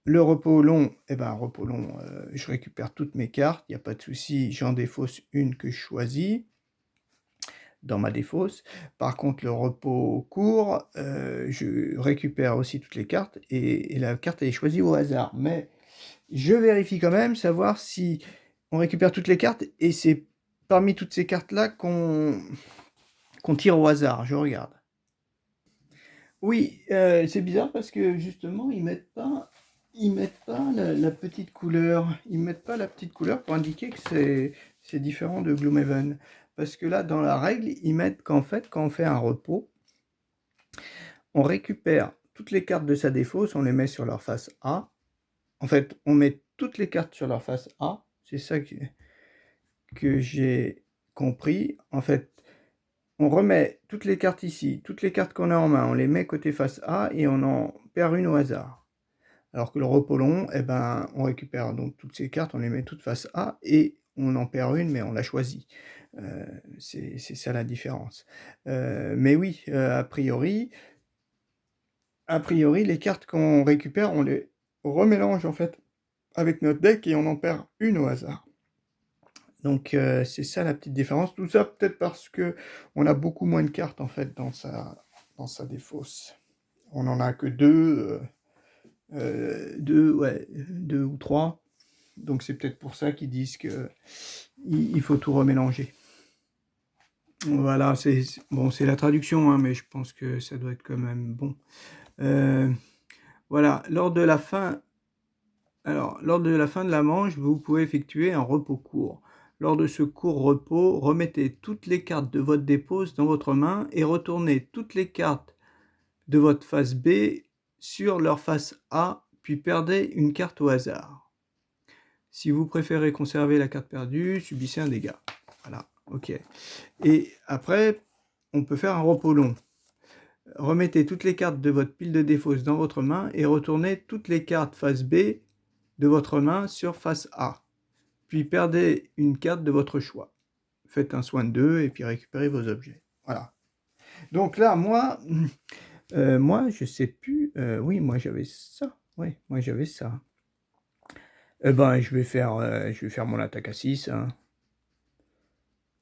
Speaker 1: Le repos long, repos long, je récupère toutes mes cartes, il n'y a pas de souci, j'en défausse une que je choisis. dans ma défausse. Par contre, le repos court, je récupère aussi toutes les cartes et la carte elle est choisie au hasard. Mais je vérifie quand même, savoir si on récupère toutes les cartes et c'est parmi toutes ces cartes-là qu'on tire au hasard. Je regarde. Oui, c'est bizarre parce que justement, ils mettent pas la petite couleur. Ils mettent pas la petite couleur pour indiquer que c'est différent de Gloomhaven. Parce que là, dans la règle, ils mettent qu'en fait, quand on fait un repos, on récupère toutes les cartes de sa défausse, on les met sur leur face A. En fait, on met toutes les cartes sur leur face A. C'est ça que j'ai compris. En fait, on remet toutes les cartes ici, toutes les cartes qu'on a en main, on les met côté face A et on en perd une au hasard. Alors que le repos long, eh ben, on récupère donc toutes ces cartes, on les met toutes face A et on en perd une, mais on l'a choisie. C'est ça la différence. Mais oui, a priori, les cartes qu'on récupère, on les remélange en fait avec notre deck et on en perd une au hasard. Donc c'est ça la petite différence. Tout ça peut-être parce que on a beaucoup moins de cartes en fait dans sa défausse. On en a que deux, deux ou trois. Donc c'est peut-être pour ça qu'ils disent que il faut tout remélanger. Voilà, bon, c'est la traduction, hein, mais je pense que ça doit être quand même bon. Voilà, lors de la fin de la manche, vous pouvez effectuer un repos court. Lors de ce court repos, remettez toutes les cartes de votre dépose dans votre main et retournez toutes les cartes de votre face B sur leur face A, puis perdez une carte au hasard. Si vous préférez conserver la carte perdue, subissez un dégât. Voilà, ok. Et après, on peut faire un repos long. Remettez toutes les cartes de votre pile de défausse dans votre main et retournez toutes les cartes face B de votre main sur face A. Puis perdez une carte de votre choix. Faites un soin de 2 et puis récupérez vos objets. Voilà. Donc là, moi, je sais plus. Oui, moi j'avais ça. Oui, moi j'avais ça. Ben, je vais faire mon attaque à 6. Hein.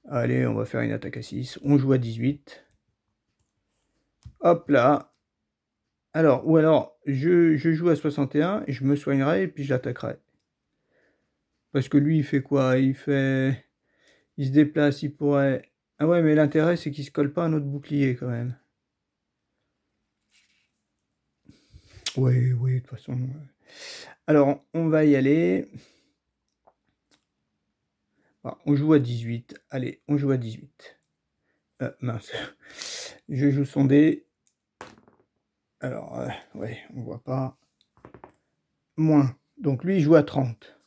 Speaker 1: Allez, on va faire une attaque à 6. On joue à 18. Hop là. Alors, ou alors, je joue à 61 et je me soignerai et puis je l'attaquerai. Parce que lui, il fait quoi? Il se déplace, il pourrait... Ah ouais, mais l'intérêt, c'est qu'il se colle pas à notre bouclier, quand même. Oui, de toute façon... Alors, on va y aller. Ah, on joue à 18. Allez, on joue à 18. Mince. Je joue son dé. Alors, ouais, on voit pas. Moins. Donc, lui, il joue à 30.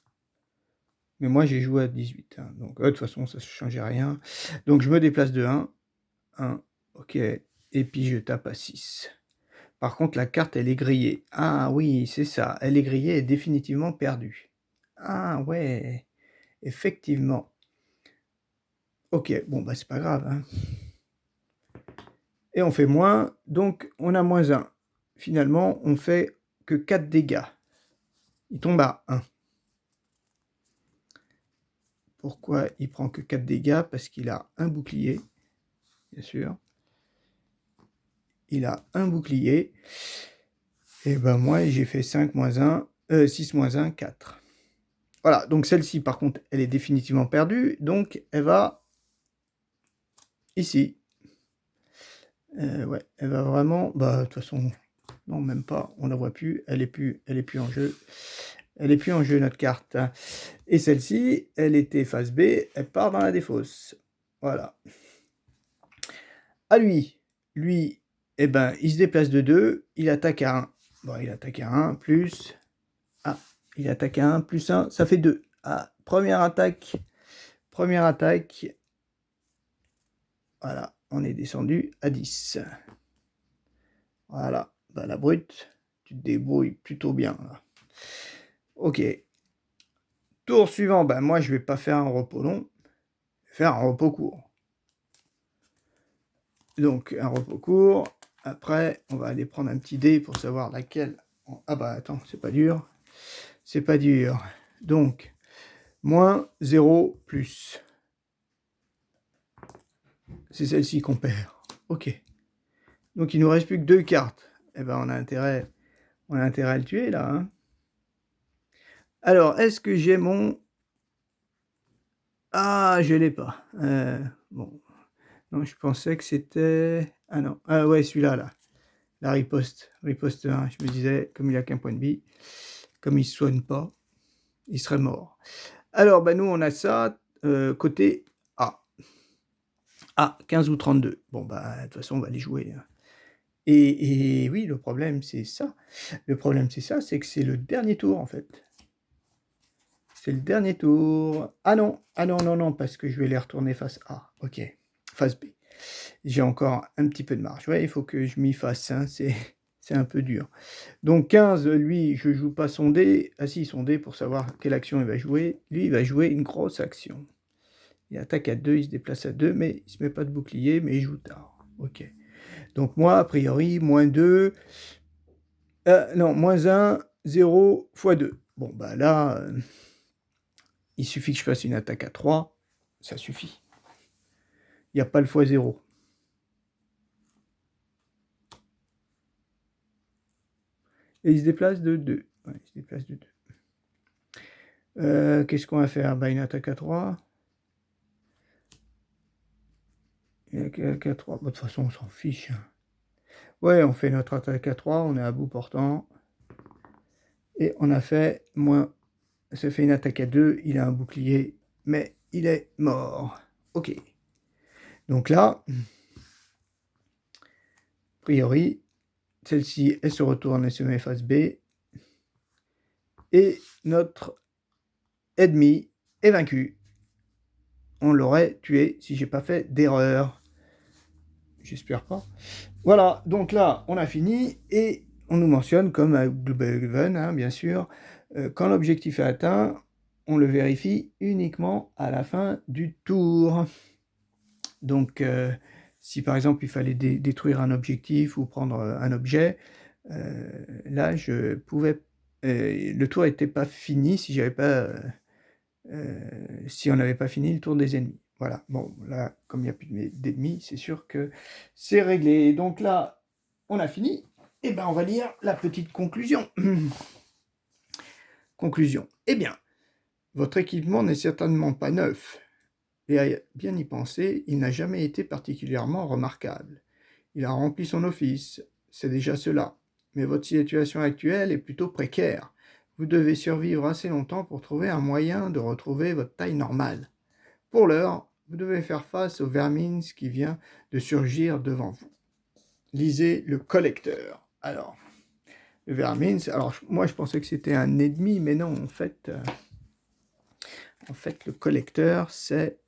Speaker 1: Mais moi, j'ai joué à 18. Hein. Donc, de toute façon, ça ne changeait rien. Donc, je me déplace de 1. 1, ok. Et puis, je tape à 6. Par contre, la carte, elle est grillée. Ah oui, c'est ça. Elle est grillée et définitivement perdue. Ah ouais, effectivement. Ok, bon, bah c'est pas grave. Hein. Et on fait moins, donc on a moins 1. Finalement, on fait que 4 dégâts. Il tombe à 1. Pourquoi il prend que 4 dégâts? Parce qu'il a un bouclier, bien sûr. Il a un bouclier. Et ben moi, j'ai fait 5 moins 1, 6 moins 1, 4. Voilà, donc celle-ci, par contre, elle est définitivement perdue. Donc, elle va ici. Ouais, elle va vraiment... Bah, de toute façon, non, même pas. On la voit plus. Elle est plus en jeu. Elle est plus en jeu, notre carte. Et celle-ci, elle était face B. Elle part dans la défausse. Voilà. À lui. Lui, eh ben, il se déplace de 2. Il attaque à 1. Bon, il attaque à 1, plus... Ah, il attaque à 1, plus 1, ça fait 2. Ah, première attaque. Voilà, on est descendu à 10. Voilà, bah, la brute, tu te débrouilles plutôt bien. Là. Ok. Tour suivant, bah, moi je vais pas faire un repos long, je vais faire un repos court. Donc un repos court, après on va aller prendre un petit dé pour savoir laquelle... Ah bah attends, c'est pas dur. C'est pas dur. Donc, moins 0 plus. c'est celle-ci qu'on perd. Ok. Donc il nous reste plus que 2 cartes. Eh ben on a intérêt à le tuer là. Hein. Alors, est-ce que j'ai mon... Ah, je l'ai pas. Bon. Non, je pensais que c'était... Ah non. Ah ouais, celui-là, là. La riposte. Riposte 1. Je me disais, comme il a qu'un point de vie, comme il se soigne pas, il serait mort. Alors, ben nous, on a ça côté A. A, 15 ou 32. Bon, bah, de toute façon, on va les jouer. Hein. Et oui, le problème, c'est ça. Le problème, c'est ça, c'est que c'est le dernier tour, en fait. C'est le dernier tour. Ah non, non, parce que je vais les retourner face A. Ok, face B. J'ai encore un petit peu de marge. Ouais, il faut que je m'y fasse, hein. C'est un peu dur. Donc 15, lui, je joue pas son dé. Ah si, son dé pour savoir quelle action il va jouer. Lui, il va jouer une grosse action. Il attaque à 2, il se déplace à 2, mais il se met pas de bouclier, mais il joue tard. Ok. Donc moi, a priori, moins 2... non, moins 1, 0 fois 2. Bon, bah là... il suffit que je fasse une attaque à 3, ça suffit. Il n'y a pas le x0. Et il se déplace de 2. Ouais, il se déplace de 2. Qu'est-ce qu'on va faire? Bah, une attaque à 3. Une attaque à 3. Bah, de toute façon, on s'en fiche. Ouais, on fait notre attaque à 3, on est à bout portant. Et on a fait moins... Ça fait une attaque à 2, il a un bouclier, mais il est mort. Ok. Donc là, a priori, celle-ci, elle se retourne et se met face B. Et notre ennemi est vaincu. On l'aurait tué si j'ai pas fait d'erreur. J'espère pas. Voilà, donc là, on a fini et on nous mentionne, comme à Gloomhaven, hein, bien sûr, quand l'objectif est atteint, on le vérifie uniquement à la fin du tour. Donc, si par exemple il fallait détruire un objectif ou prendre un objet, là, je pouvais... le tour n'était pas fini si j'avais pas... si on n'avait pas fini le tour des ennemis. Voilà, bon, là, comme il n'y a plus d'ennemis, c'est sûr que c'est réglé. Donc là, on a fini. Et ben, on va lire la petite conclusion. Conclusion. Eh bien, votre équipement n'est certainement pas neuf. Et à bien y penser, il n'a jamais été particulièrement remarquable. Il a rempli son office, c'est déjà cela. Mais votre situation actuelle est plutôt précaire. Vous devez survivre assez longtemps pour trouver un moyen de retrouver votre taille normale. Pour l'heure, vous devez faire face au vermine qui vient de surgir devant vous. Lisez le collecteur. Alors, le vermine, alors moi je pensais que c'était un ennemi, mais non, en fait, le collecteur, c'est...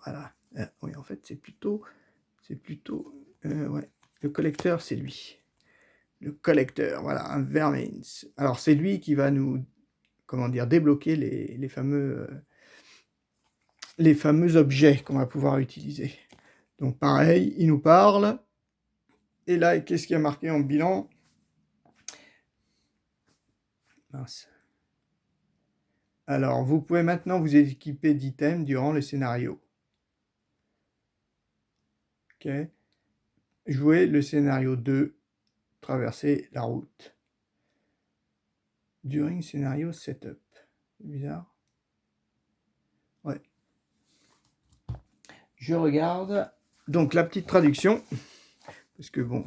Speaker 1: Voilà. Oui, en fait, c'est plutôt... ouais, le collecteur, c'est lui. Le collecteur, voilà, un vermine. Alors, c'est lui qui va nous, comment dire, débloquer les fameux objets qu'on va pouvoir utiliser. Donc pareil, il nous parle. Et là, qu'est-ce qui a marqué en bilan? Mince. Alors, vous pouvez maintenant vous équiper d'items durant le scénario. Ok. Jouer le scénario 2, traverser la route. During scénario setup. C'est bizarre. Ouais. Je regarde. Donc, la petite traduction. Parce que bon,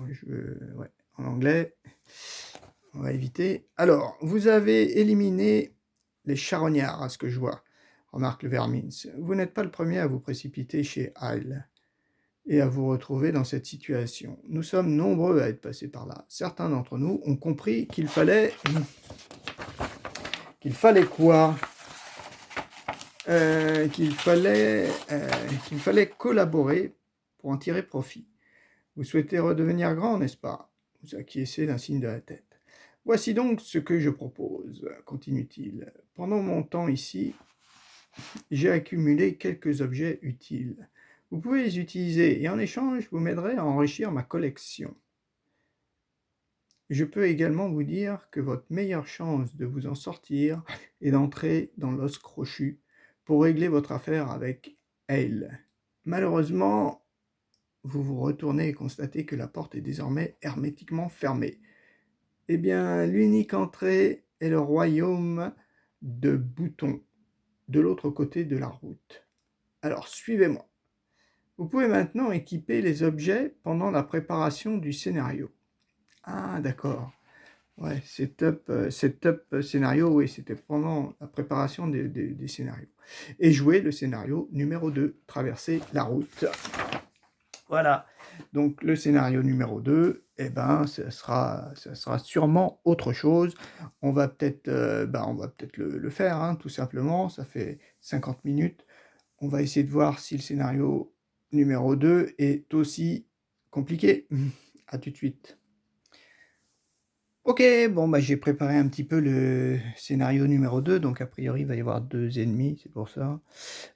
Speaker 1: ouais, en anglais, on va éviter. Alors, vous avez éliminé les charognards, à ce que je vois, remarque le vermine. Vous n'êtes pas le premier à vous précipiter chez Isle et à vous retrouver dans cette situation. Nous sommes nombreux à être passés par là. Certains d'entre nous ont compris qu'il fallait... Qu'il fallait quoi? Qu'il fallait collaborer pour en tirer profit. Vous souhaitez redevenir grand, n'est-ce pas? Vous acquiescez d'un signe de la tête. Voici donc ce que je propose, continue-t-il. Pendant mon temps ici, j'ai accumulé quelques objets utiles. Vous pouvez les utiliser et en échange, vous m'aiderez à enrichir ma collection. Je peux également vous dire que votre meilleure chance de vous en sortir est d'entrer dans l'os crochu pour régler votre affaire avec Hale. Malheureusement, vous vous retournez et constatez que la porte est désormais hermétiquement fermée. Eh bien, l'unique entrée est le royaume de Bouton, de l'autre côté de la route. Alors, suivez-moi. Vous pouvez maintenant équiper les objets pendant la préparation du scénario. Ah, d'accord. Ouais, setup scénario, oui, c'était pendant la préparation des scénarios. Et jouer le scénario numéro 2, traverser la route. Voilà. Donc, le scénario numéro 2, eh ben, ça sera sûrement autre chose. On va peut-être le faire, hein, tout simplement. Ça fait 50 minutes. On va essayer de voir si le scénario numéro 2 est aussi compliqué. À tout de suite. Ok, bon, bah, j'ai préparé un petit peu le scénario numéro 2, donc a priori il va y avoir 2 ennemis, c'est pour ça.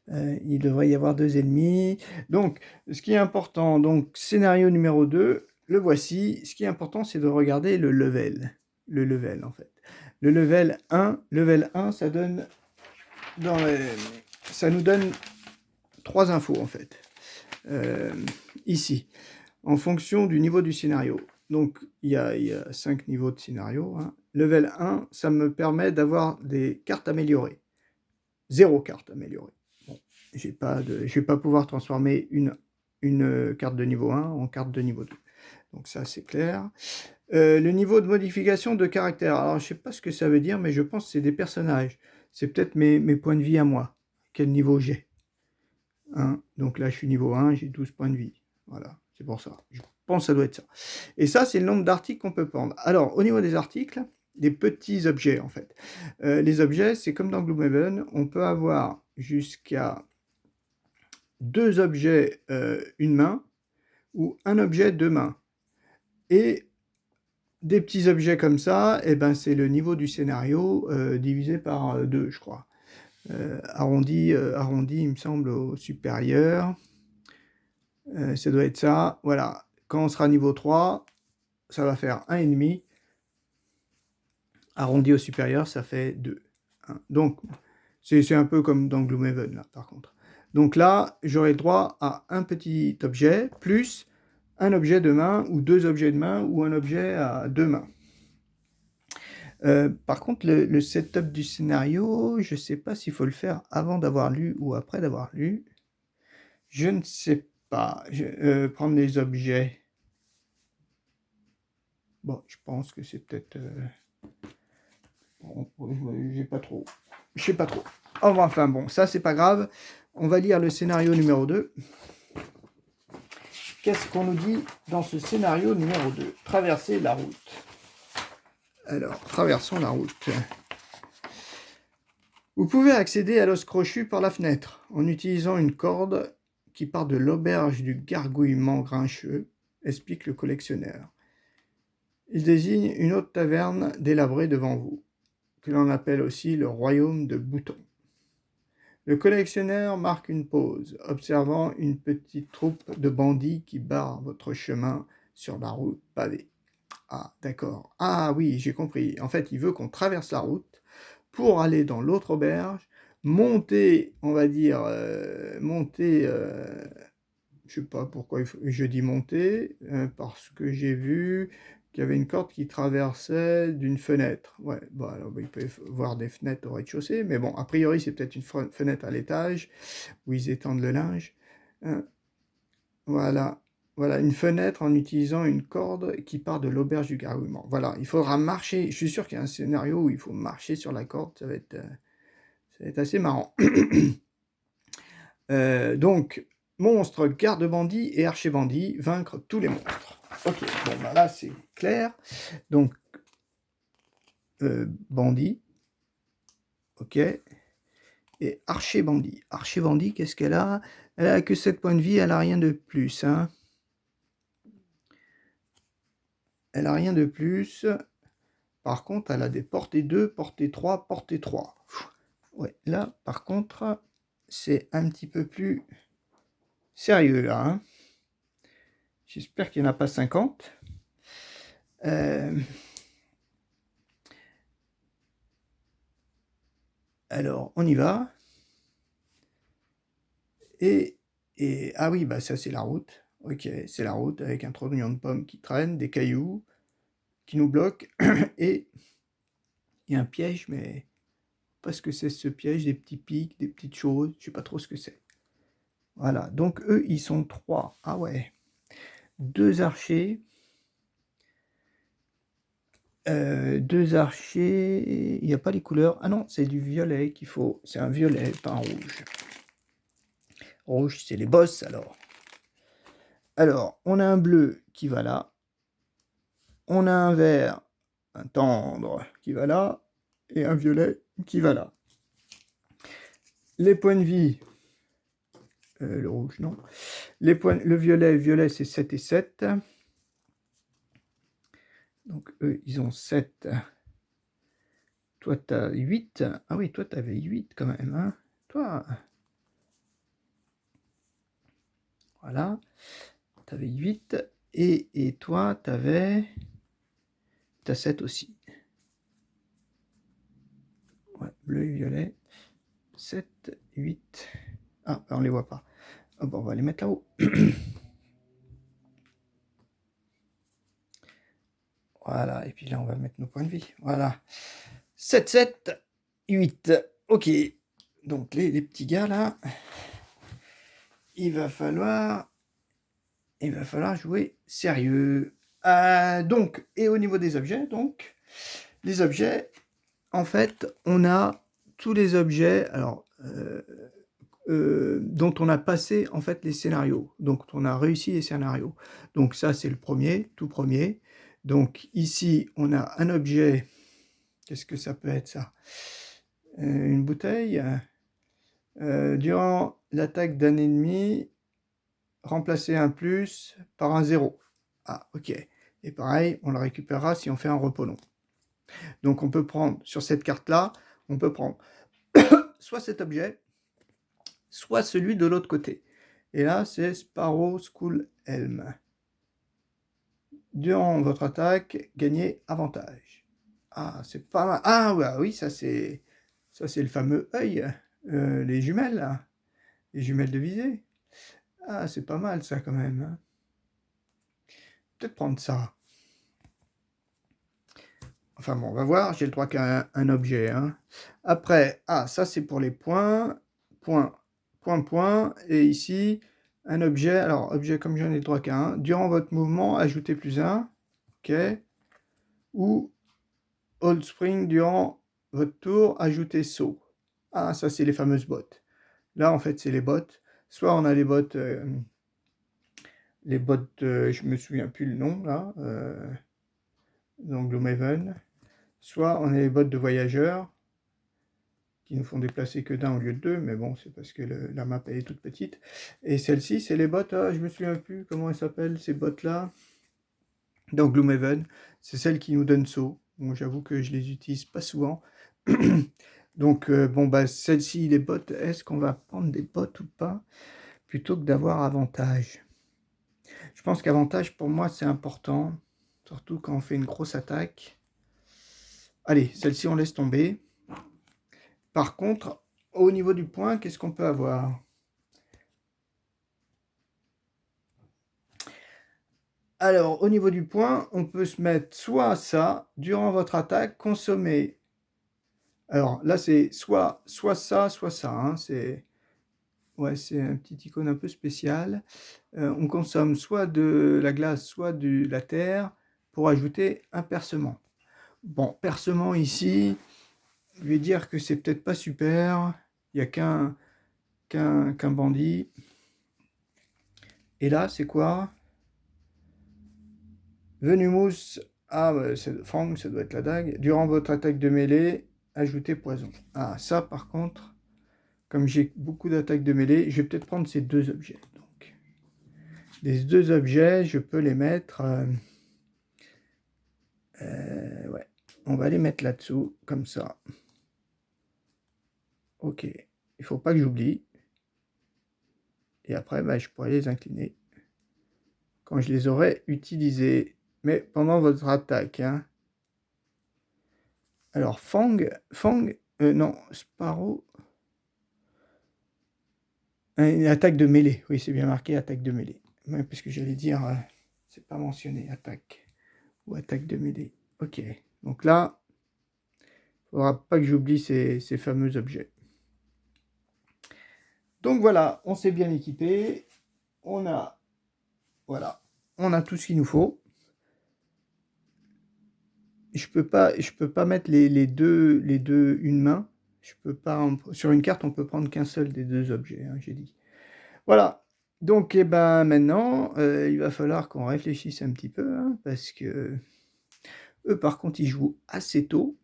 Speaker 1: Il devrait y avoir 2 ennemis. Donc, ce qui est important, donc scénario numéro 2, le voici. Ce qui est important, c'est de regarder le level en fait. Le level 1, ça donne ça nous donne 3 infos en fait. Ici, en fonction du niveau du scénario. Donc, il y a 5 niveaux de scénario, hein. Level 1, ça me permet d'avoir des cartes améliorées. 0 carte améliorée. Bon, je vais pas pouvoir transformer une carte de niveau 1 en carte de niveau 2. Donc ça, c'est clair. Le niveau de modification de caractère. Alors, je sais pas ce que ça veut dire, mais je pense que c'est des personnages. C'est peut-être mes points de vie à moi. Quel niveau j'ai. Hein, donc là, je suis niveau 1, j'ai 12 points de vie. Voilà, c'est pour ça. Je pense que ça doit être ça. Et ça, c'est le nombre d'articles qu'on peut prendre. Alors, au niveau des articles, des petits objets, en fait. Les objets, c'est comme dans Gloomhaven, on peut avoir jusqu'à 2 objets, une main, ou un objet, 2 mains. Et des petits objets comme ça, eh ben, c'est le niveau du scénario divisé par 2, je crois. Arrondi, il me semble, au supérieur. Ça doit être ça. Voilà. Quand on sera niveau 3, ça va faire 1,5. Arrondi au supérieur, ça fait 2. Hein. Donc, c'est un peu comme dans Gloomhaven, là, par contre. Donc là, j'aurai droit à un petit objet, plus un objet de main, ou 2 objets de main, ou un objet à 2 mains. Par contre, le setup du scénario, je ne sais pas s'il faut le faire avant d'avoir lu ou après d'avoir lu. Je ne sais pas. Prendre les objets. Bon, je pense que c'est peut-être... Bon, j'ai pas trop. Je sais pas trop. Enfin bon, ça c'est pas grave. On va lire le scénario numéro 2. Qu'est-ce qu'on nous dit dans ce scénario numéro 2? Traverser la route. Alors, traversons la route. Vous pouvez accéder à l'os crochu par la fenêtre en utilisant une corde qui part de l'auberge du gargouillement grincheux, explique le collectionneur. Il désigne une autre taverne délabrée devant vous, que l'on appelle aussi le royaume de Bouton. Le collectionneur marque une pause, observant une petite troupe de bandits qui barrent votre chemin sur la route pavée. Ah, d'accord. Ah oui, j'ai compris. En fait, il veut qu'on traverse la route pour aller dans l'autre auberge, monter, on va dire, je sais pas pourquoi je dis monter, parce que j'ai vu qu'il y avait une corde qui traversait d'une fenêtre. Ouais, bon, alors il peut y voir des fenêtres au rez-de-chaussée, mais bon, a priori, c'est peut-être une fenêtre à l'étage où ils étendent le linge. Voilà. Voilà, une fenêtre en utilisant une corde qui part de l'auberge du gargouillement. Voilà, il faudra marcher. Je suis sûr qu'il y a un scénario où il faut marcher sur la corde. Ça va être assez marrant. Donc, monstre, garde-bandit et archer-bandit, vaincre tous les monstres. Ok, bon, bah là, c'est clair. Donc, bandit. Ok. Et archer-bandit. Archer-bandit, qu'est-ce qu'elle a? Elle a que 7 points de vie, elle a rien de plus, hein. Elle a rien de plus. Par contre, elle a des portées 2, portée 3, portée 3. Ouais, là, par contre, c'est un petit peu plus sérieux, là. Hein. J'espère qu'il n'y en a pas 50. Alors, on y va. Et ah oui, bah ça, c'est la route. Ok, c'est la route avec un trognon de pommes qui traîne, des cailloux qui nous bloquent, et il y a un piège, mais pas ce que c'est ce piège, des petits pics, des petites choses, je sais pas trop ce que c'est. Voilà, donc eux, ils sont 3. Ah ouais. 2 archers. 2 archers, il n'y a pas les couleurs. Ah non, c'est du violet qu'il faut. C'est un violet, pas un rouge. Rouge, c'est les boss alors. Alors, on a un bleu qui va là. On a un vert, un tendre qui va là. Et un violet qui va là. Les points de vie. Le rouge, non. Le violet, c'est 7 et 7. Donc, eux, ils ont 7. Toi, tu as 8. Ah oui, toi, tu avais 8 quand même. Hein. Toi, voilà. Tu avais 8. Et toi, tu as 7 aussi. Ouais, bleu et violet. 7, 8. Ah, on les voit pas. Oh, bon, on va les mettre là-haut. Voilà, et puis là, on va mettre nos points de vie. Voilà. 7, 7, 8. Ok. Donc, les petits gars, là, il va falloir jouer sérieux. Donc, et au niveau des objets, donc, les objets, en fait, on a tous les objets, alors, dont on a passé, en fait, les scénarios. Donc, on a réussi les scénarios. Donc, ça, c'est le premier, tout premier. Donc, ici, on a un objet. Qu'est-ce que ça peut être, ça? Une bouteille. Durant l'attaque d'un ennemi, remplacer un plus par un 0. Ah, ok. Et pareil, on le récupérera si on fait un repos long. Donc, on peut prendre, sur cette carte-là, on peut prendre soit cet objet, soit celui de l'autre côté. Et là, c'est Sparrow School Helm. Durant votre attaque, gagnez avantage. Ah, c'est pas mal. Ah, ouais, oui, ça c'est le fameux œil, les jumelles, là. Les jumelles de visée. Ah, c'est pas mal ça quand même. Hein. Peut-être prendre ça. Enfin bon, on va voir. J'ai le droit qu'à un objet. Hein. Après, ah, ça c'est pour les points. Point, point, point. Et ici, un objet. Alors, objet comme j'en ai le droit qu'à un. Durant votre mouvement, ajoutez plus un. Ok. Ou Old Spring, durant votre tour, ajoutez saut. Ah, ça c'est les fameuses bottes. Là, en fait, c'est les bottes. Soit on a les bottes, je me souviens plus le nom là, donc Gloomhaven. Soit on a les bottes de voyageurs qui nous font déplacer que d'un au lieu de deux, mais bon, c'est parce que la map elle est toute petite. Et celle-ci, c'est les bottes, je me souviens plus comment elles s'appellent ces bottes-là. Donc Gloomhaven, c'est celles qui nous donnent saut. Bon, j'avoue que je les utilise pas souvent. Donc bon bah celle-ci, les bottes, est-ce qu'on va prendre des bottes ou pas, plutôt que d'avoir avantage? Je pense qu'avantage pour moi c'est important, surtout quand on fait une grosse attaque. Allez, celle-ci on laisse tomber. Par contre, au niveau du point, qu'est-ce qu'on peut avoir? Alors, au niveau du point, on peut se mettre soit ça, durant votre attaque, consommer. Alors là, c'est soit ça, soit ça. Hein, c'est un petit icône un peu spécial. On consomme soit de la glace, soit de la terre pour ajouter un percement. Bon, percement ici, je vais dire que c'est peut-être pas super. Il n'y a qu'un bandit. Et là, c'est quoi? Venimous. Ah, bah, Fang, ça doit être la dague. Durant votre attaque de mêlée, ajoutez poison. Ah, ça, par contre, comme j'ai beaucoup d'attaques de mêlée, je vais peut-être prendre ces deux objets. Donc, les deux objets, je peux les mettre... ouais, on va les mettre là-dessous, comme ça. Ok, il faut pas que j'oublie. Et après, bah, je pourrais les incliner quand je les aurai utilisés. Mais pendant votre attaque. Hein. Alors, Fang, non, Sparrow. Une attaque de mêlée. Oui, c'est bien marqué, attaque de mêlée. Ouais, parce que j'allais dire, c'est pas mentionné, attaque. Ou attaque de mêlée. Ok. Donc là, il ne faudra pas que j'oublie ces fameux objets. Donc voilà, on s'est bien équipé. Voilà, on a tout ce qu'il nous faut. Je peux pas mettre les deux une main. Je peux pas sur une carte, on peut prendre qu'un seul des deux objets, hein, j'ai dit. Voilà. Donc, eh ben, maintenant, il va falloir qu'on réfléchisse un petit peu, hein, parce que eux, par contre, ils jouent assez tôt.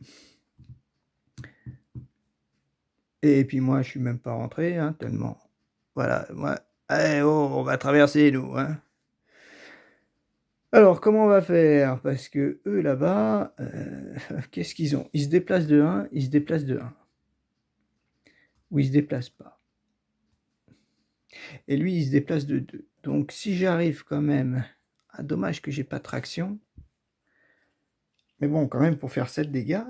Speaker 1: Et puis moi, je suis même pas rentré, hein, tellement. Voilà, moi, allez, oh, on va traverser, nous, hein. Alors, comment on va faire? Parce que eux, là-bas, qu'est-ce qu'ils ont? Ils se déplacent de 1, ils se déplacent de 1. Ou ils se déplacent pas. Et lui, il se déplace de 2. Donc, si j'arrive quand même... Ah, dommage que j'ai pas traction. Mais bon, quand même, pour faire 7 dégâts,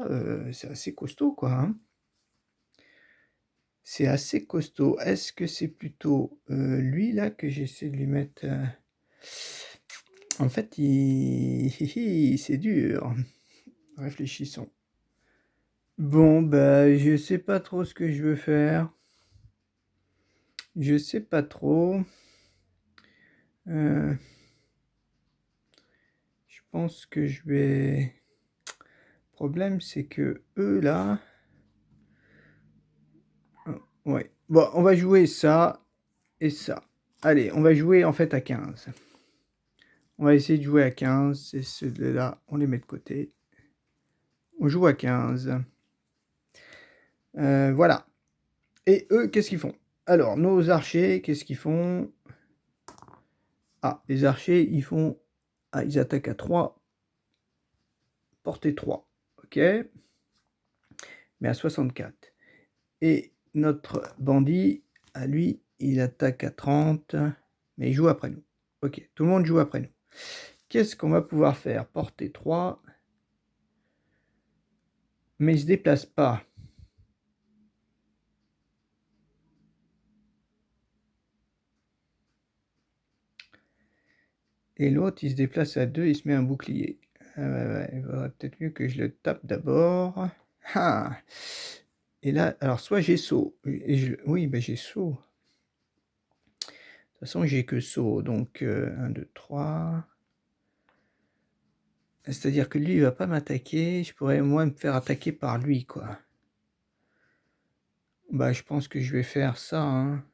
Speaker 1: c'est assez costaud, quoi, hein. C'est assez costaud. Est-ce que c'est plutôt lui, là, que j'essaie de lui mettre... En fait, c'est dur. Réfléchissons. Bon, bah, je sais pas trop ce que je veux faire. Je sais pas trop. Je pense que je vais... Le problème, c'est que eux, là... Ouais. Bon, on va jouer ça et ça. Allez, on va jouer en fait à 15. On va essayer de jouer à 15. C'est ceux-là, on les met de côté. On joue à 15. Voilà. Et eux, qu'est-ce qu'ils font? Alors, nos archers, qu'est-ce qu'ils font? Ah, les archers, ils font... Ah, ils attaquent à 3. Portée 3. Ok. Mais à 64. Et notre bandit, à lui, il attaque à 30. Mais il joue après nous. Ok, tout le monde joue après nous. Qu'est-ce qu'on va pouvoir faire? Portée 3. Mais il ne se déplace pas. Et l'autre, il se déplace à 2, il se met un bouclier. Ouais, il vaudrait peut-être mieux que je le tape d'abord. Ah. Et là, alors soit j'ai saut. Oui, ben j'ai saut. De toute façon, j'ai que saut. Donc, 1, 2, 3. C'est-à-dire que lui, il va pas m'attaquer. Je pourrais, moi, me faire attaquer par lui, quoi. Bah, je pense que je vais faire ça, hein.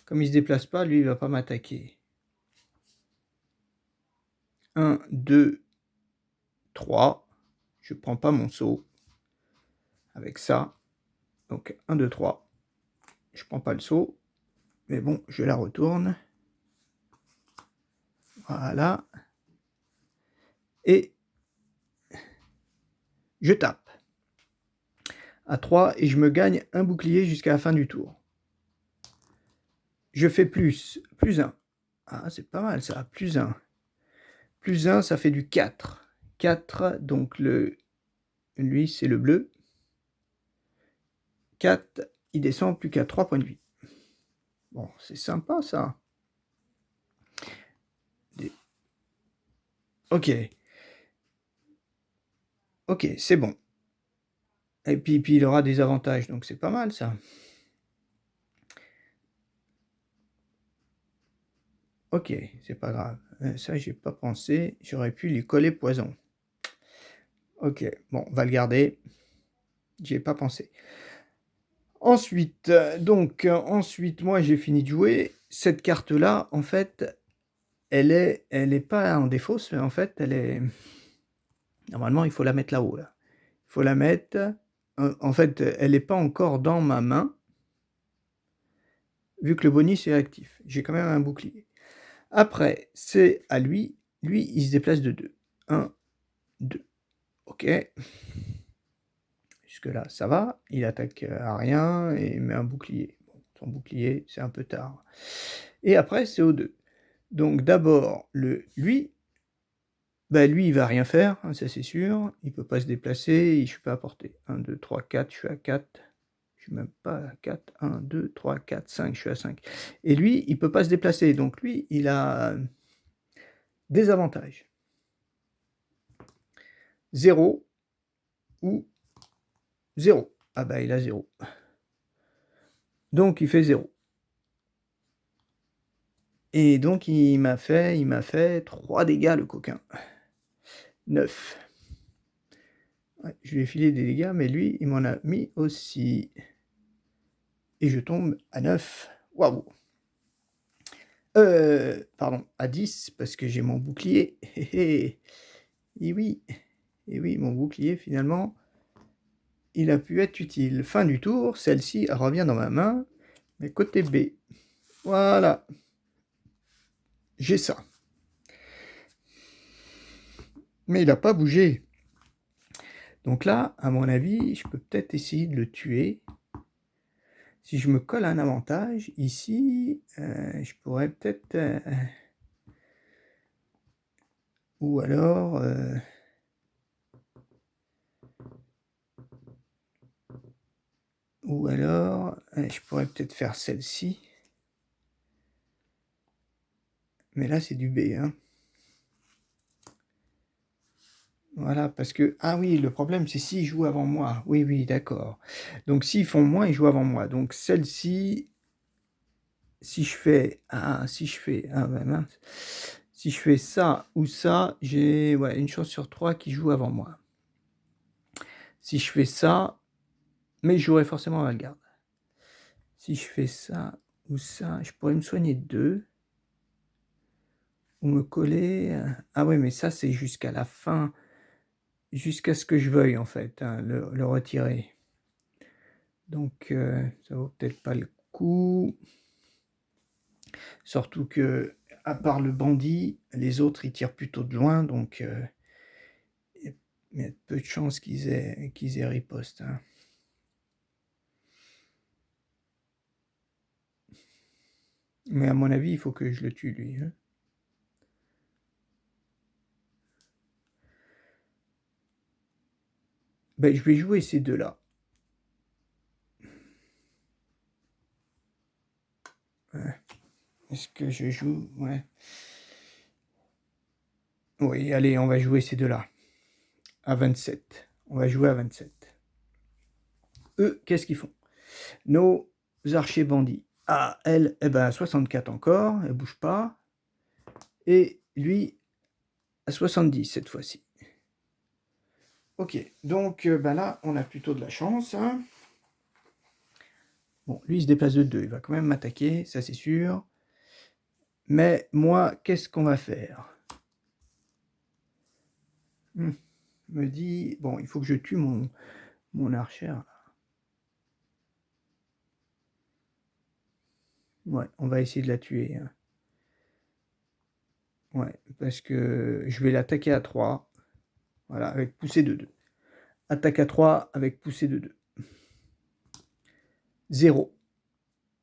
Speaker 1: Comme il se déplace pas, lui, il va pas m'attaquer. 1, 2, 3. Je prends pas mon saut. Avec ça. Donc, 1, 2, 3. Je prends pas le saut. Mais bon, je la retourne. Voilà. Et je tape. À 3 et je me gagne un bouclier jusqu'à la fin du tour. Je fais plus 1. Ah, c'est pas mal ça, plus 1. Plus 1, ça fait du 4. 4, donc lui, c'est le bleu. 4, il descend plus qu'à 3 points de vie. Bon, c'est sympa ça. Ok. Ok, c'est bon. Et puis il aura des avantages, donc c'est pas mal ça. Ok, c'est pas grave. Ça, j'ai pas pensé. J'aurais pu lui coller poison. Ok, bon, on va le garder. J'y ai pas pensé. Ensuite, ensuite, moi, j'ai fini de jouer. Cette carte-là, en fait, elle est pas en défausse, mais en fait, elle est... Normalement, il faut la mettre là-haut, là. Il faut la mettre... En fait, elle n'est pas encore dans ma main, vu que le bonus est actif. J'ai quand même un bouclier. Après, c'est à lui. Lui, il se déplace de 2. 1, 2. Ok. Jusque-là, ça va. Il attaque à rien et met un bouclier. Bon, son bouclier, c'est un peu tard. Et après, c'est au 2. Donc d'abord, lui, lui, il va rien faire, hein, ça c'est sûr. Il peut pas se déplacer, je suis pas à portée. 1, 2, 3, 4, je suis à 4. Je suis même pas à 4, 1, 2, 3, 4, 5, je suis à 5. Et lui, il peut pas se déplacer, donc lui, il a des avantages. 0 ou 0. Ah bah, il a 0. Donc il fait 0. Et donc il m'a fait 3 dégâts le coquin. 9. Ouais, je lui ai filé des dégâts, mais lui, il m'en a mis aussi. Et je tombe à 9. Waouh! Pardon, à 10 parce que j'ai mon bouclier. Et oui, et oui, mon bouclier finalement, il a pu être utile. Fin du tour, celle-ci revient dans ma main, mais côté B. Voilà, j'ai ça. Mais il n'a pas bougé. Donc là, à mon avis, je peux peut-être essayer de le tuer. Si je me colle un avantage, ici, je pourrais peut-être... ou alors... je pourrais peut-être faire celle-ci. Mais là, c'est du B, hein. Voilà, parce que... Ah oui, le problème, c'est s'ils jouent avant moi. Oui, oui, d'accord. Donc, s'ils font moins, ils jouent avant moi. Donc, celle-ci, si je fais... Ah, si je fais... Ah, ben mince. Si je fais ça ou ça, j'ai une chance sur 3 qui joue avant moi. Si je fais ça... Mais je jouerai forcément Valgarde. Si je fais ça ou ça, je pourrais me soigner de 2. Ou me coller... Ah ouais, mais ça, c'est jusqu'à la fin... Jusqu'à ce que je veuille, en fait, hein, le retirer. Donc, ça vaut peut-être pas le coup. Surtout que, à part le bandit, les autres, ils tirent plutôt de loin, donc il y a peu de chances qu'ils aient riposte, hein. Mais à mon avis, il faut que je le tue, lui, hein. Ben, je vais jouer ces deux-là. Ouais. Est-ce que je joue? Ouais. Oui, allez, on va jouer ces deux-là. À 27. On va jouer à 27. Eux, qu'est-ce qu'ils font? Nos archers bandits. Ah, elle, eh ben, 64 encore, elle bouge pas. Et lui, à 70 cette fois-ci. Ok, donc ben là, on a plutôt de la chance, hein. Bon, lui, il se déplace de 2, il va quand même m'attaquer, ça c'est sûr. Mais moi, qu'est-ce qu'on va faire? Me dit, bon, il faut que je tue mon archer. Ouais, on va essayer de la tuer, hein. Ouais, parce que je vais l'attaquer à 3. Voilà, avec poussée de 2. Attaque à 3 avec poussée de 2. 0.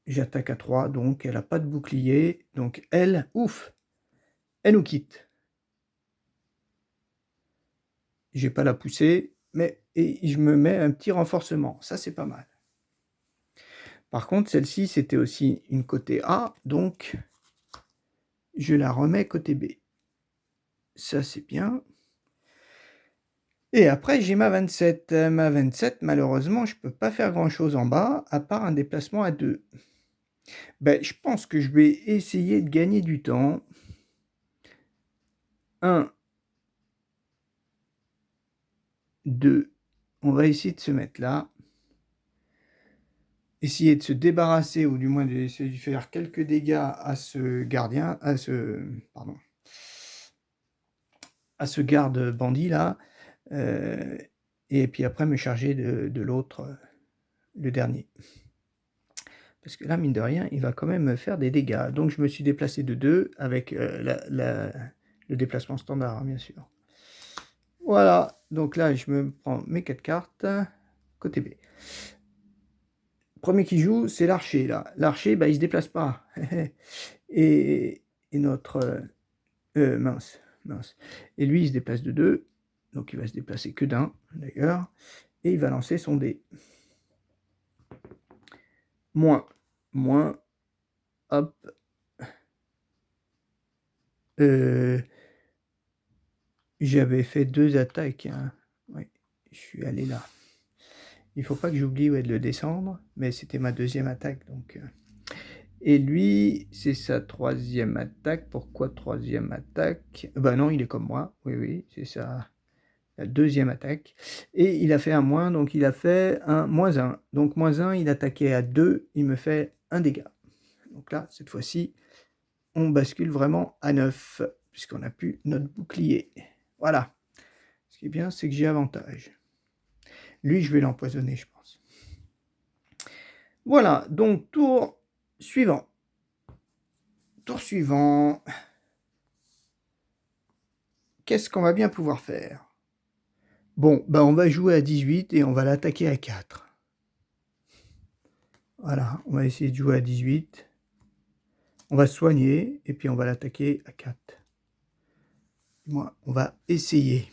Speaker 1: J'attaque à 3, donc elle n'a pas de bouclier. Donc elle, ouf, elle nous quitte. J'ai pas la poussée, mais et je me mets un petit renforcement. Ça, c'est pas mal. Par contre, celle-ci, c'était aussi une côté A, donc je la remets côté B. Ça, c'est bien. Et après, j'ai ma 27. Ma 27, malheureusement, je peux pas faire grand-chose en bas, à part un déplacement à 2. Ben, je pense que je vais essayer de gagner du temps. 1, 2. On va essayer de se mettre là. Essayer de se débarrasser, ou du moins d'essayer de faire quelques dégâts à ce gardien, à ce garde bandit là, et puis après me charger de l'autre, le dernier. Parce que là, mine de rien, il va quand même me faire des dégâts. Donc je me suis déplacé de 2 avec le déplacement standard, hein, bien sûr. Voilà, donc là, je me prends mes 4 cartes, côté B. Premier qui joue, c'est l'archer, là. L'archer, bah, il se déplace pas. et notre... mince. Et lui, il se déplace de 2. Donc, il va se déplacer que d'un, d'ailleurs. Et il va lancer son dé. moins, moins, hop. J'avais fait 2 attaques, hein. Oui, je suis allé là. Il faut pas que j'oublie, ouais, de le descendre, mais c'était ma 2e attaque, donc et lui, c'est sa 3e attaque. Pourquoi 3e attaque? Bah non, il est comme moi. Oui, oui, c'est sa la 2e attaque et il a fait un moins, donc il a fait un -1. Donc -1, il attaquait à 2, il me fait 1 dégât. Donc là, cette fois-ci, on bascule vraiment à 9 puisqu'on a plus notre bouclier. Voilà. Ce qui est bien, c'est que j'ai avantage. Lui, je vais l'empoisonner, je pense. Voilà, donc tour suivant. Tour suivant. Qu'est-ce qu'on va bien pouvoir faire? Bon, bah on va jouer à 18 et on va l'attaquer à 4. Voilà, on va essayer de jouer à 18. On va se soigner et puis on va l'attaquer à 4. Moi, on va essayer.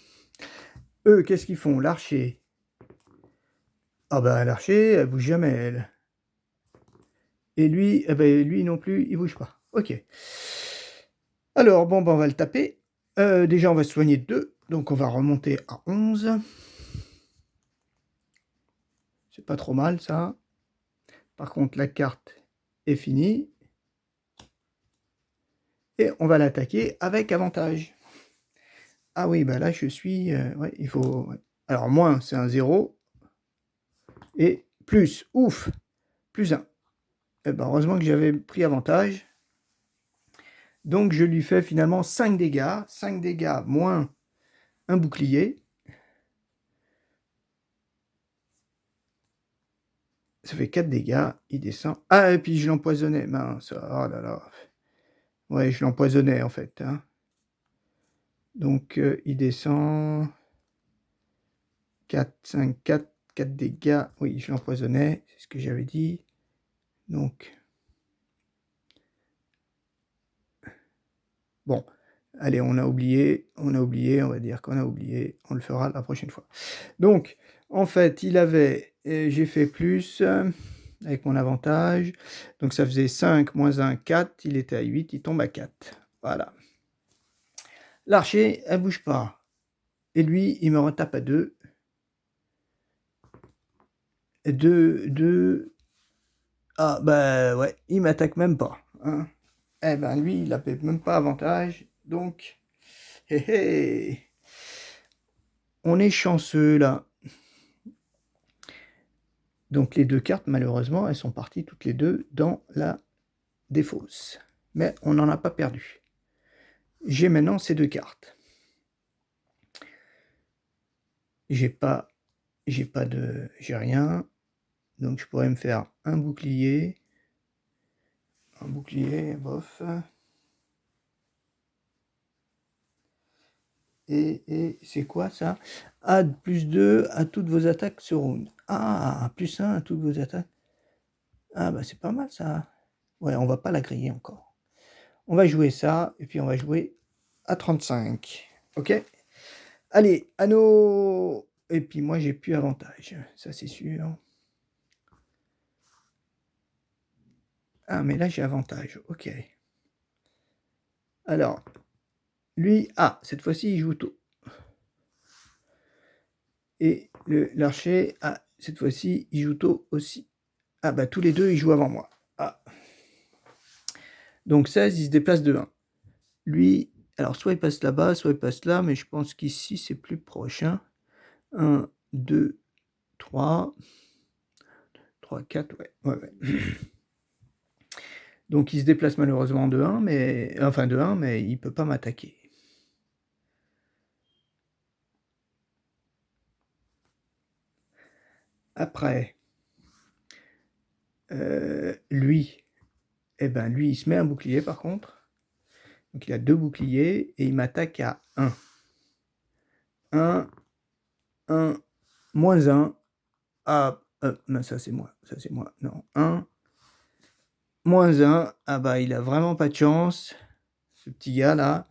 Speaker 1: Eux, qu'est-ce qu'ils font? L'archer. Ah bah l'archer, elle bouge jamais, elle. Et lui, eh ben, lui non plus, il bouge pas. Ok. Alors, bon, bah, on va le taper. Déjà, on va se soigner de 2. Donc, on va remonter à 11. C'est pas trop mal, ça. Par contre, la carte est finie. Et on va l'attaquer avec avantage. Ah oui, bah là, je suis... ouais, il faut... ouais. Alors, moins, c'est un 0. Et plus, ouf, plus 1. Eh ben, heureusement que j'avais pris avantage. Donc, je lui fais finalement 5 dégâts. 5 dégâts moins un bouclier. Ça fait 4 dégâts. Il descend. Ah, et puis je l'empoisonnais. Mince, oh là là. Ouais, je l'empoisonnais, en fait. Hein. Donc, il descend... 4, 5, 4, 4 dégâts. Oui, je l'empoisonnais. C'est ce que j'avais dit. Donc... Bon, allez, on a oublié, on va dire qu'on a oublié, on le fera la prochaine fois. Donc, en fait, il avait, j'ai fait plus, avec mon avantage, donc ça faisait 5 moins 1, 4, il était à 8, il tombe à 4. Voilà. L'archer, elle bouge pas. Et lui, il me retape à 2. 2... Ah, bah ouais, il m'attaque même pas. Hein. Eh ben, lui, il n'avait même pas avantage, donc... Hé hé. On est chanceux, là. Donc les 2 cartes, malheureusement, elles sont parties toutes les 2 dans la défausse. Mais on n'en a pas perdu. J'ai maintenant ces 2 cartes. J'ai rien. Donc je pourrais me faire un bouclier. Un bouclier, bof. Et c'est quoi ça? Add plus 2 à toutes vos attaques ce round. Ah, plus 1 à toutes vos attaques. Ah bah c'est pas mal ça. Ouais, on va pas la griller encore. On va jouer ça, et puis on va jouer à 35. Ok? Allez, anneau. Et puis moi, j'ai plus avantage, ça c'est sûr. Ah, mais là, j'ai avantage, ok. Alors, lui, ah, cette fois-ci, il joue tôt. Et l'archer, ah, cette fois-ci, il joue tôt aussi. Ah, bah, tous les deux, ils jouent avant moi. Ah. Donc 16, il se déplace de 1. Lui, alors, soit il passe là-bas, soit il passe là, mais je pense qu'ici, c'est plus proche. 1, 2, 3... 3, 4, ouais. Donc il se déplace malheureusement de 1, mais il peut pas m'attaquer. Après, lui, lui, il se met un bouclier par contre. Donc il a 2 boucliers et il m'attaque à 1. 1, 1, moins 1. Ah, non, ça c'est moi. Non, 1, moins 1. Ah bah, il a vraiment pas de chance. Ce petit gars là.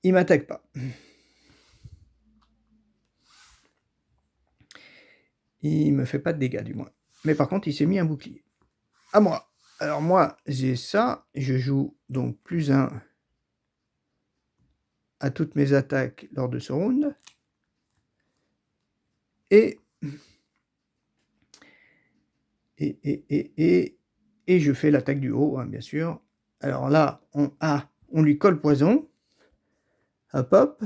Speaker 1: Il m'attaque pas. Il me fait pas de dégâts du moins. Mais par contre, il s'est mis un bouclier. À moi. Alors moi, j'ai ça. Je joue donc +1 à toutes mes attaques lors de ce round. Et je fais l'attaque du haut, hein, bien sûr. Alors là, on lui colle poison. Hop, hop.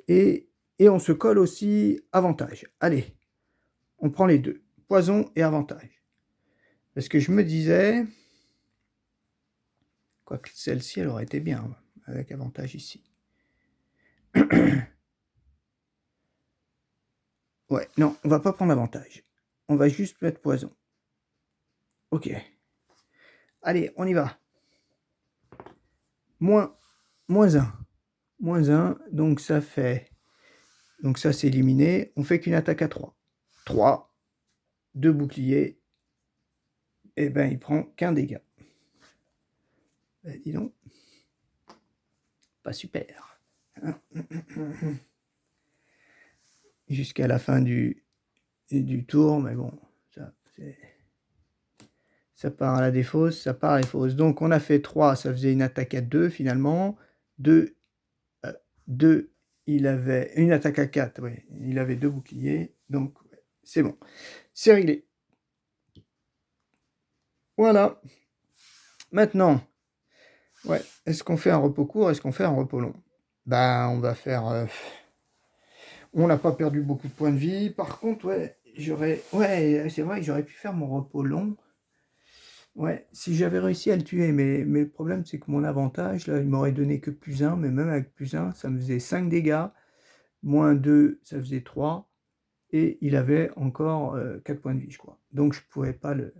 Speaker 1: Et on se colle aussi avantage. Allez, on prend les deux. Poison et avantage. Parce que je me disais... Quoique celle-ci, elle aurait été bien, avec avantage ici. Ouais, non, on va pas prendre avantage. On va juste mettre poison. Ok. Allez, on y va. Moins 1. Moins 1, donc ça fait... Donc ça, c'est éliminé. On fait qu'une attaque à 3. 3, 2 boucliers. Et ben, il prend qu'un dégât. Ben, dis donc. Pas super. Jusqu'à la fin du tour, mais bon, ça part à la défausse, ça part à la défausse. Donc on a fait 3, ça faisait une attaque à 2 finalement. 2, il avait une attaque à 4, oui, il avait 2 boucliers, donc c'est bon. C'est réglé. Voilà. Maintenant, ouais, est-ce qu'on fait un repos court, est-ce qu'on fait un repos long? Ben, on va faire... on n'a pas perdu beaucoup de points de vie. Par contre, ouais, ouais, c'est vrai que j'aurais pu faire mon repos long. Ouais, si j'avais réussi à le tuer, mais le problème, c'est que mon avantage, là, il m'aurait donné que +1, mais même avec +1, ça me faisait 5 dégâts. Moins 2, ça faisait 3. Et il avait encore 4 points de vie, je crois. Donc, je ne pouvais pas le...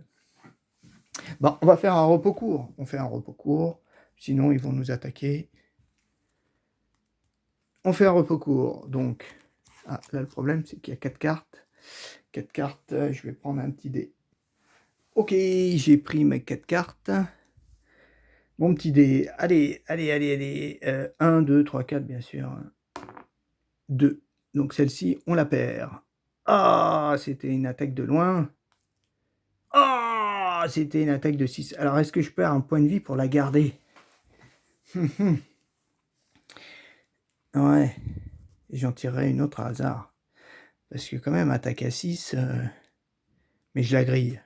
Speaker 1: Bon, on va faire un repos court. On fait un repos court. Sinon, ils vont nous attaquer. On fait un repos court. Donc, là, le problème, c'est qu'il y a 4 cartes. 4 cartes, je vais prendre un petit dé. Ok, j'ai pris mes 4 cartes. Mon petit dé. Allez. 1, 2, 3, 4, bien sûr. 2. Donc, celle-ci, on la perd. Ah, c'était une attaque de loin. Ah, c'était une attaque de 6. Alors, est-ce que je perds un point de vie pour la garder? Ouais. Et j'en tirerai une autre à hasard. Parce que quand même, attaque à 6... mais je la grille.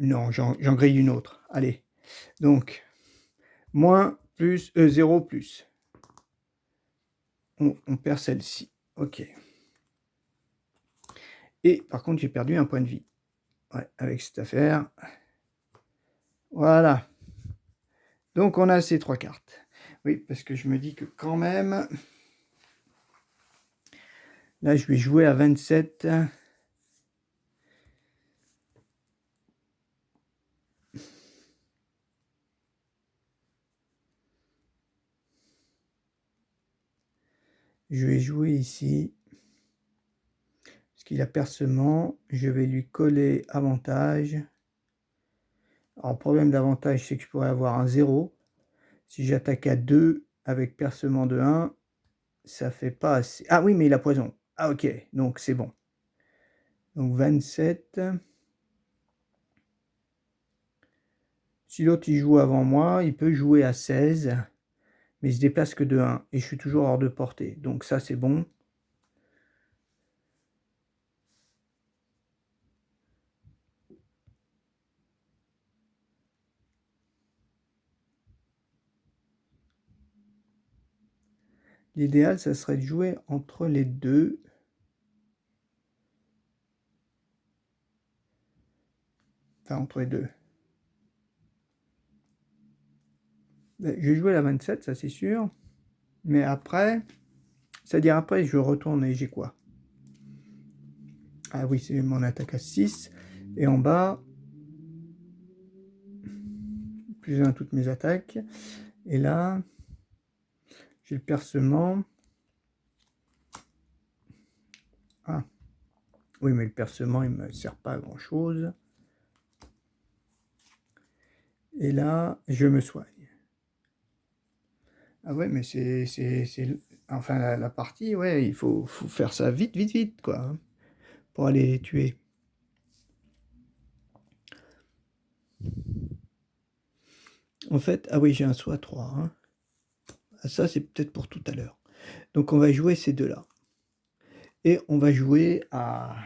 Speaker 1: Non, j'en grille une autre. Allez. Donc, moins, plus, 0, plus. On perd celle-ci. Ok. Et par contre, j'ai perdu un point de vie. Ouais, avec cette affaire. Voilà. Donc, on a ces 3 cartes. Oui, parce que je me dis que quand même... Là, je vais jouer à 27. Je vais jouer ici. Parce qu'il a percement. Je vais lui coller avantage. Alors, le problème d'avantage, c'est que je pourrais avoir un 0. Si j'attaque à 2 avec percement de 1, ça fait pas assez. Ah oui, mais il a poison. Ah ok, donc c'est bon. Donc 27. Si l'autre il joue avant moi, il peut jouer à 16. Mais il se déplace que de 1. Et je suis toujours hors de portée. Donc ça, c'est bon. L'idéal, ça serait de jouer entre les deux. Enfin, entre les deux. Je vais jouer la 27, ça c'est sûr. Mais après, c'est-à-dire après, je retourne et j'ai quoi? Ah oui, c'est mon attaque à 6. Et en bas, +1 toutes mes attaques. Et là, j'ai le percement. Ah, oui, mais le percement, il ne me sert pas à grand-chose. Et là, je me soigne. Ah ouais, mais enfin, la partie, ouais, il faut faire ça vite, vite, vite, quoi, hein, pour aller les tuer. En fait, ah oui, j'ai un saut à 3, hein. Ah, ça, c'est peut-être pour tout à l'heure. Donc, on va jouer ces deux-là. Et on va jouer à...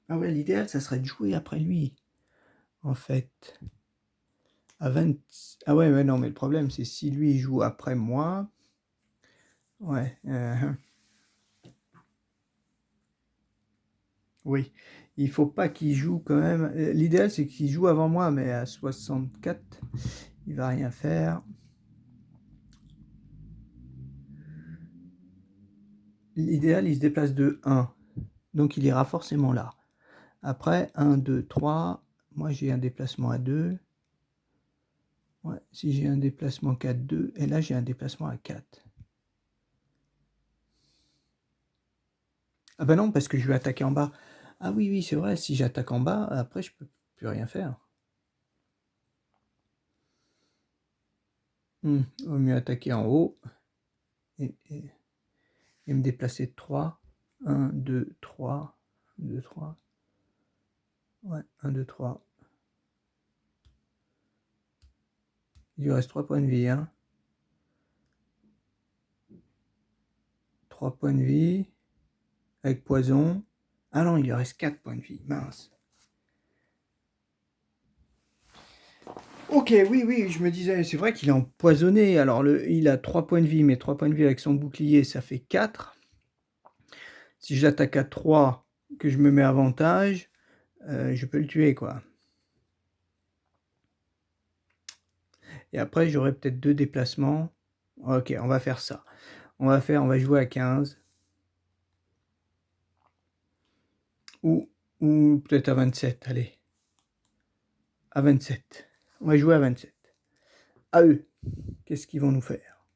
Speaker 1: Ah ouais, l'idéal, ça serait de jouer après lui, en fait. À 20... Ah ouais, non, mais le problème, c'est si lui joue après moi... Ouais. Oui. Il faut pas qu'il joue quand même... L'idéal, c'est qu'il joue avant moi, mais à 64, il va rien faire. L'idéal, il se déplace de 1. Donc, il ira forcément là. Après, 1, 2, 3. Moi, j'ai un déplacement à 2. Ouais, si j'ai un déplacement 4, 2. Et là, j'ai un déplacement à 4. Ah bah non, parce que je vais attaquer en bas. Ah oui, oui, c'est vrai. Si j'attaque en bas, après, je peux plus rien faire. Vaut mieux attaquer en haut. Et me déplacer de 3. 1, 2, 3. 2, 3. Ouais, 1, 2, 3. Il lui reste 3 points de vie, hein. 3 points de vie. Avec poison. Ah non, il lui reste 4 points de vie. Mince. Ok, oui, oui, je me disais, c'est vrai qu'il est empoisonné. Alors, il a 3 points de vie, mais 3 points de vie avec son bouclier, ça fait 4. Si je l'attaque à 3, que je me mets avantage, je peux le tuer, quoi. Et après, j'aurai peut-être 2 déplacements. Ok, on va faire ça. On va jouer à 15. Ou peut-être à 27, allez. À 27. On va jouer à 27. À eux, qu'est-ce qu'ils vont nous faire?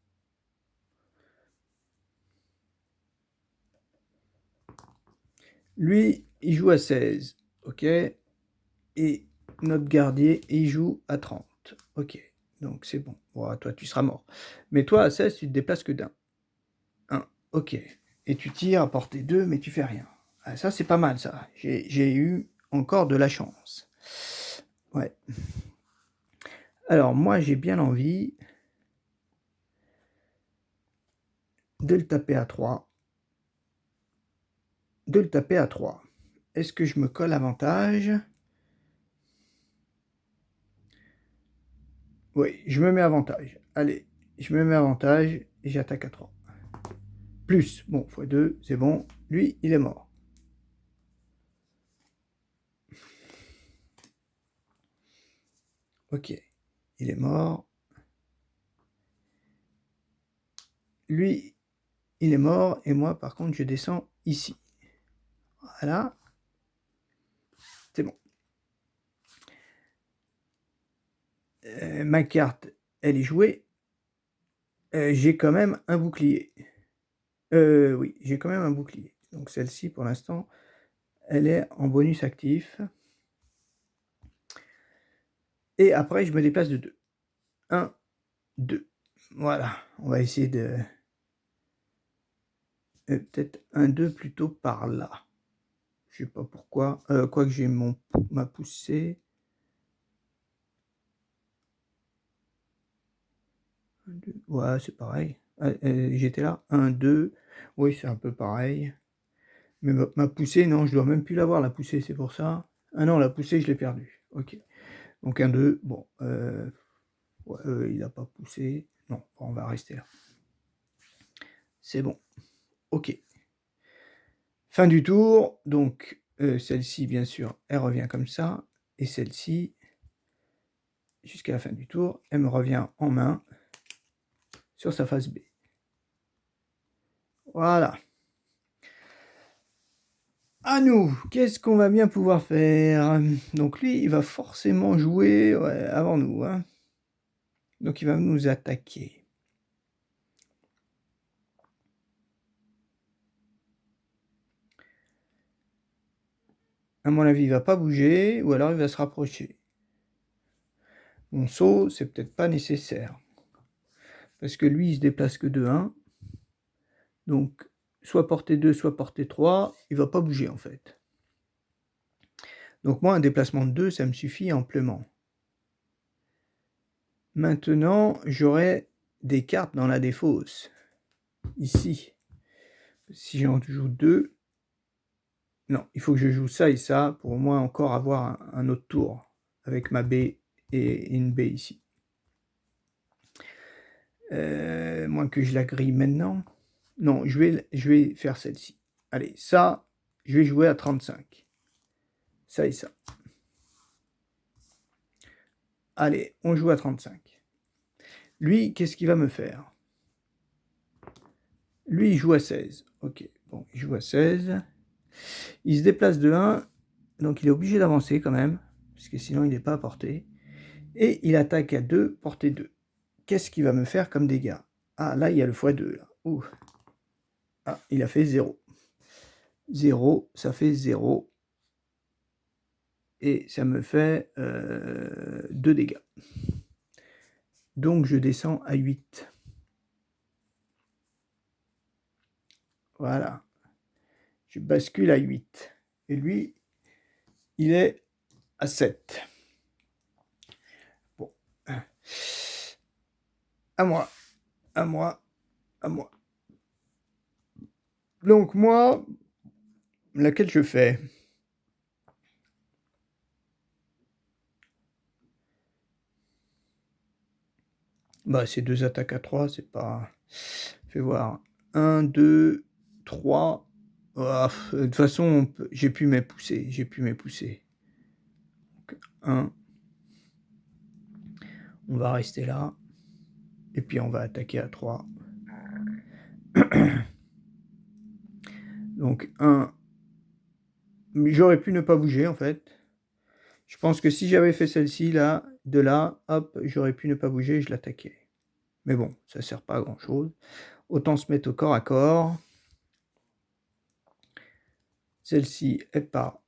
Speaker 1: Lui, il joue à 16. Ok. Et notre gardien, il joue à 30. Ok. Donc c'est bon. Bon, toi, tu seras mort. Mais toi, à 16, tu te déplaces que d'un. 1. Ok. Et tu tires à portée 2, mais tu fais rien. Ah, ça, c'est pas mal, ça. J'ai eu encore de la chance. Ouais. Alors, moi, j'ai bien envie de le taper à 3. De le taper à 3. Est-ce que je me colle avantage? Oui, je me mets avantage. Allez, je me mets avantage et j'attaque à 3. Plus, bon, x2, c'est bon. Lui, il est mort. Ok, il est mort. Lui, il est mort. Et moi, par contre, je descends ici. Voilà. C'est bon. Ma carte, elle est jouée. J'ai quand même un bouclier. Oui, j'ai quand même un bouclier. Donc celle-ci, pour l'instant, elle est en bonus actif. Et après, je me déplace de 2. 1, 2. Voilà. On va essayer de... peut-être un 2 plutôt par là. Je sais pas pourquoi. Quoique j'ai ma poussée. Ouais, c'est pareil. J'étais là. 1, 2. Oui, c'est un peu pareil. Mais ma poussée, non, je dois même plus l'avoir, la poussée, c'est pour ça. Ah non, la poussée, je l'ai perdue. Ok. Donc un 2. Bon. Ouais, il n'a pas poussé. Non, bon, on va rester là. C'est bon. Ok. Fin du tour. Donc, celle-ci, bien sûr, elle revient comme ça. Et celle-ci, jusqu'à la fin du tour, elle me revient en main sur sa face B. Voilà. À nous, qu'est-ce qu'on va bien pouvoir faire? Donc lui, il va forcément jouer ouais, avant nous. Hein. Donc il va nous attaquer. À mon avis, il va pas bouger, ou alors il va se rapprocher. mon saut, c'est peut-être pas nécessaire. Parce que lui, il se déplace que de 1. Donc, soit portée 2, soit portée 3, il va pas bouger en fait. Donc moi, un déplacement de 2, ça me suffit amplement. Maintenant, j'aurai des cartes dans la défausse. Ici. Si j'en joue 2, non, il faut que je joue ça et ça pour au moins encore avoir un autre tour avec ma B et une B ici. Moins que je la grille maintenant. Non, je vais faire celle-ci. Allez, ça, je vais jouer à 35. Ça et ça. Allez, on joue à 35. Lui, qu'est-ce qu'il va me faire? Lui, il joue à 16. Ok, bon, il joue à 16. Il se déplace de 1, donc il est obligé d'avancer quand même, parce que sinon il n'est pas à portée. Et il attaque à 2, portée 2. Qu'est-ce qu'il va me faire comme dégâts? Ah, là, il y a le x2. Là. Ouh. Ah, il a fait 0. 0, ça fait 0. Et ça me fait 2 dégâts. Donc, je descends à 8. Voilà. Je bascule à 8. Et lui, il est à 7. Bon. À moi. À moi. À moi. Donc, moi, laquelle je fais? Bah, c'est 2 attaques à 3, c'est pas... Fais voir. 1, 2, 3. Oh, de toute façon, j'ai pu m'épousser. J'ai pu m'épousser. 1. On va rester là. Et puis, on va attaquer à 3. Donc, 1. J'aurais pu ne pas bouger, en fait. Je pense que si j'avais fait celle-ci, là, de là, hop, j'aurais pu ne pas bouger et je l'attaquais. Mais bon, ça sert pas à grand-chose. Autant se mettre au corps à corps. Celle-ci est pas...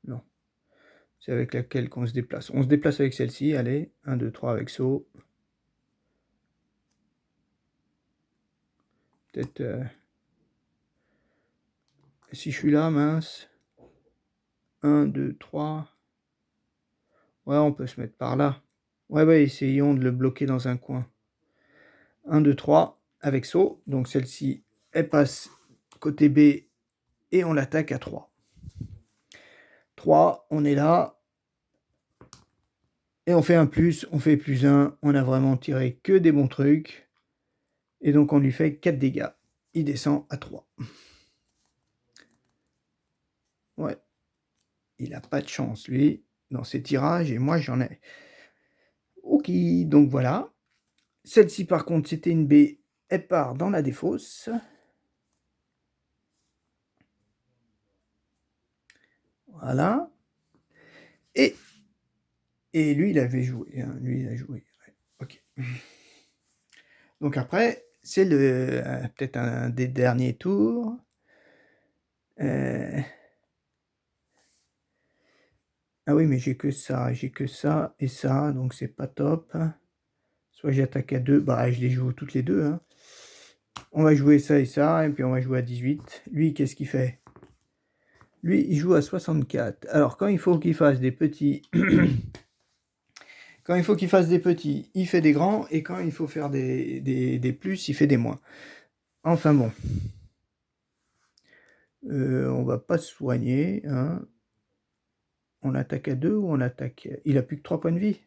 Speaker 1: non. C'est avec laquelle qu'on se déplace. On se déplace avec celle-ci, allez. 1, 2, 3 avec saut. Peut-être... si je suis là, mince. 1, 2, 3. Ouais, on peut se mettre par là. Ouais, essayons de le bloquer dans un coin. 1, 2, 3 avec saut. Donc celle-ci, elle passe côté B et on l'attaque à 3. 3, on est là. Et on fait un plus, on fait plus 1. On a vraiment tiré que des bons trucs. Et donc on lui fait 4 dégâts. Il descend à 3. Ouais. Il n'a pas de chance, lui, dans ses tirages. Et moi, j'en ai. Ok, donc voilà. Celle-ci, par contre, c'était une B. Elle part dans la défausse. Voilà. Et lui, il avait joué. Hein. Lui, il a joué. Ouais. Ok. Donc après, c'est peut-être un des derniers tours. Ah oui, mais j'ai que ça et ça, donc c'est pas top. Soit j'attaque à 2, bah je les joue toutes les deux. Hein. On va jouer ça et ça, et puis on va jouer à 18. Lui, qu'est-ce qu'il fait? Lui, il joue à 64. Alors, quand il faut qu'il fasse des petits... quand il faut qu'il fasse des petits, il fait des grands, et quand il faut faire des plus, il fait des moins. Enfin bon. On va pas se soigner. Hein. On attaque à 2 ou on attaque... Il a plus que 3 points de vie.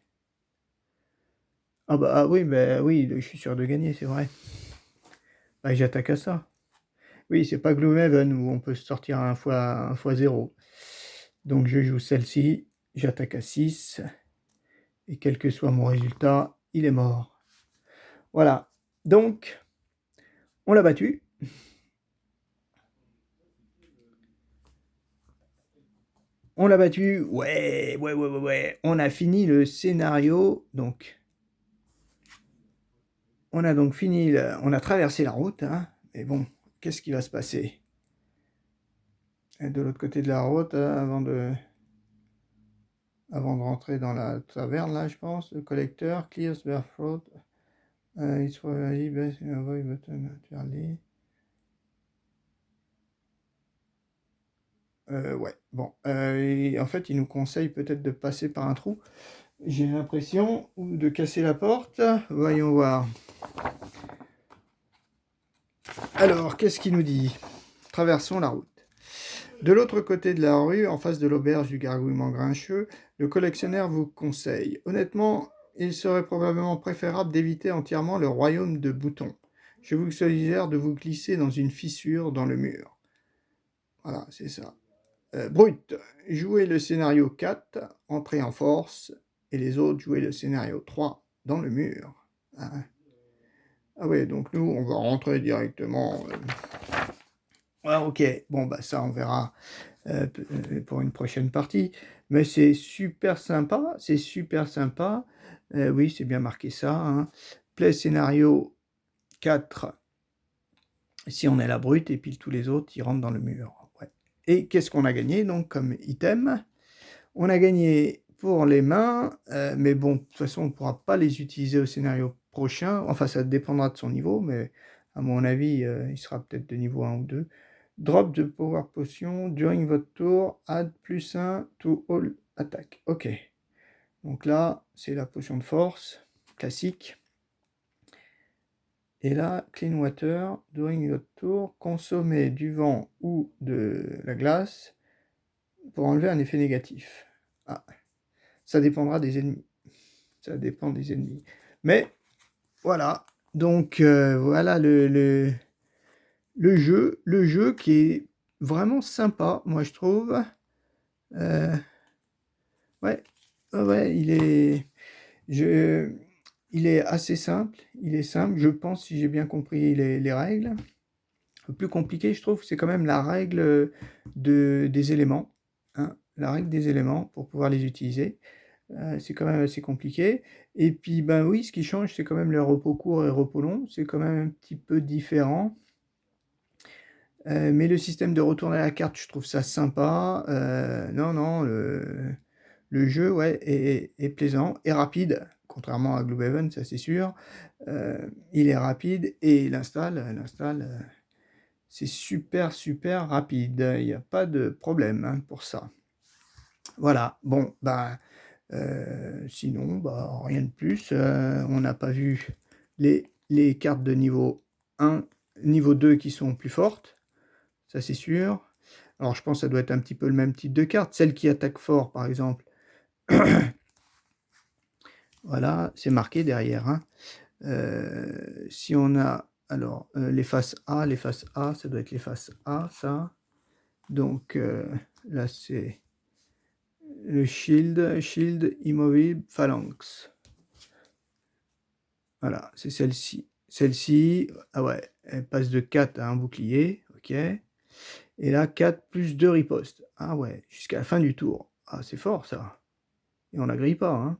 Speaker 1: Ah bah oui, je suis sûr de gagner, c'est vrai. Bah, j'attaque à ça. Oui, c'est pas Gloomhaven où on peut sortir un fois 0. Donc je joue celle-ci, j'attaque à 6. Et quel que soit mon résultat, il est mort. Voilà. Donc, on l'a battu. On l'a battu. Ouais. On a fini le scénario. Donc, on a donc fini, on a traversé la route. Hein. Mais bon, qu'est-ce qui va se passer de l'autre côté de la route avant de... avant de rentrer dans la taverne, là, je pense. Le collecteur, clears their throat. It's probably best to avoid button Charlie. Ouais, bon. Et en fait, il nous conseille peut-être de passer par un trou. J'ai l'impression, ou de casser la porte. Voyons voir. Alors, qu'est-ce qu'il nous dit? Traversons la route. De l'autre côté de la rue, en face de l'auberge du gargouillement grincheux, le collectionneur vous conseille. Honnêtement, il serait probablement préférable d'éviter entièrement le royaume de boutons. Je vous suggère de vous glisser dans une fissure dans le mur. Voilà, c'est ça. Brut, jouez le scénario 4, entrez en force, et les autres jouez le scénario 3, dans le mur. Ah ouais, donc nous, on va rentrer directement. Ah ok, bon bah ça on verra pour une prochaine partie. Mais c'est super sympa, c'est super sympa. Oui, c'est bien marqué ça. Hein. Play scénario 4, si on est la brute, et puis tous les autres, ils rentrent dans le mur. Ouais. Et qu'est-ce qu'on a gagné donc comme item? On a gagné pour les mains, mais bon, de toute façon, on ne pourra pas les utiliser au scénario prochain. Enfin, ça dépendra de son niveau, mais à mon avis, il sera peut-être de niveau 1 ou 2. Drop the power potion during votre tour, add +1 to all attack. Ok. Donc là, c'est la potion de force, classique. Et là, clean water, during votre tour, consommez du vent ou de la glace pour enlever un effet négatif. Ah. Ça dépendra des ennemis. Ça dépend des ennemis. Mais voilà. Donc voilà le jeu qui est vraiment sympa, moi je trouve. Euh, ouais, ouais, il est assez simple. Il est simple. Je pense, si j'ai bien compris les règles. Le plus compliqué, je trouve, c'est quand même la règle des éléments. Hein, la règle des éléments pour pouvoir les utiliser. C'est quand même assez compliqué. Et puis, ben oui, ce qui change, c'est quand même le repos court et le repos long. C'est quand même un petit peu différent. Mais le système de retourner à la carte, je trouve ça sympa. Non, non, le jeu ouais, est plaisant et rapide, contrairement à Gloomhaven, ça c'est sûr. Il est rapide et l'installe, c'est super, super rapide. Il n'y a pas de problème hein, pour ça. Voilà, bon, ben... sinon, bah, rien de plus. On n'a pas vu les cartes de niveau 1, niveau 2 qui sont plus fortes. Ça, c'est sûr. Alors, je pense que ça doit être un petit peu le même type de carte. Celle qui attaque fort, par exemple. Voilà, c'est marqué derrière. Hein. Si on a... Alors, les faces A, ça doit être les faces A, ça. Donc, là, c'est le shield immobile phalanx. Voilà, c'est celle-ci. Celle-ci, ah ouais, elle passe de 4 à un bouclier, ok. Et là, 4 plus 2 ripostes. Ah ouais, jusqu'à la fin du tour. Ah, c'est fort ça. Et on la grille pas, hein.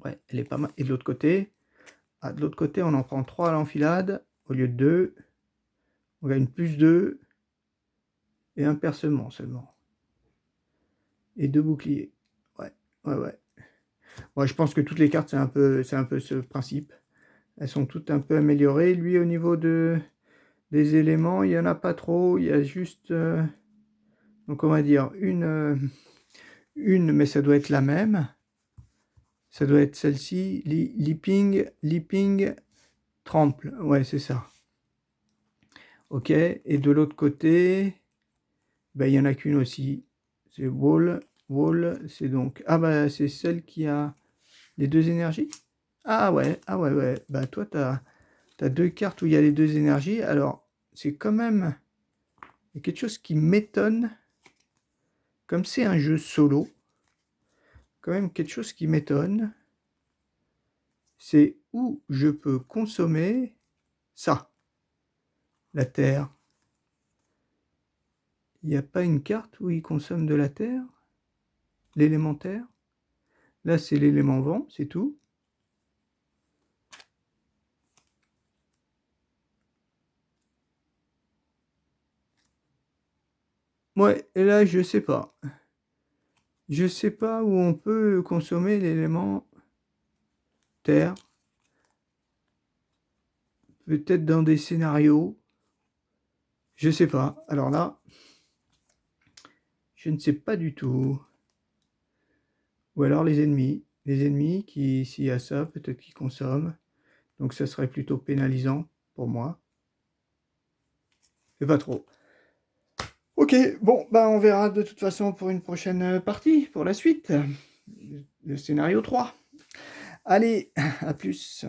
Speaker 1: Ouais, elle est pas mal. Et de l'autre côté, on en prend 3 à l'enfilade, au lieu de 2. On gagne plus 2 et un percement seulement. Et 2 boucliers. Ouais, ouais, ouais. Moi, je pense que toutes les cartes, c'est un peu ce principe. Elles sont toutes un peu améliorées. Lui, au niveau des éléments, il n'y en a pas trop. Il y a juste, donc on va dire une, mais ça doit être la même. Ça doit être celle-ci. Leaping, Trample. Ouais, c'est ça. Ok. Et de l'autre côté, ben, il n'y en a qu'une aussi. C'est Wall. Wall, c'est donc... Ah bah c'est celle qui a les 2 énergies. Ah ouais, ouais. Bah toi, t'as 2 cartes où il y a les 2 énergies. Alors, c'est quand même... Il y a quelque chose qui m'étonne. Comme c'est un jeu solo, quand même quelque chose qui m'étonne, c'est où je peux consommer ça, la terre. Il n'y a pas une carte où il consomme de la terre, l'élémentaire. Là, c'est l'élément vent, c'est tout. Ouais, et là, je sais pas. Je sais pas où on peut consommer l'élément terre. Peut-être dans des scénarios. Je sais pas. Alors là, je ne sais pas du tout. Ou alors les ennemis. Les ennemis qui, s'il y a ça, peut-être qu'ils consomment. Donc ça serait plutôt pénalisant pour moi. Mais pas trop. Ok, bon, bah on verra de toute façon pour une prochaine partie, pour la suite. Le scénario 3. Allez, à plus.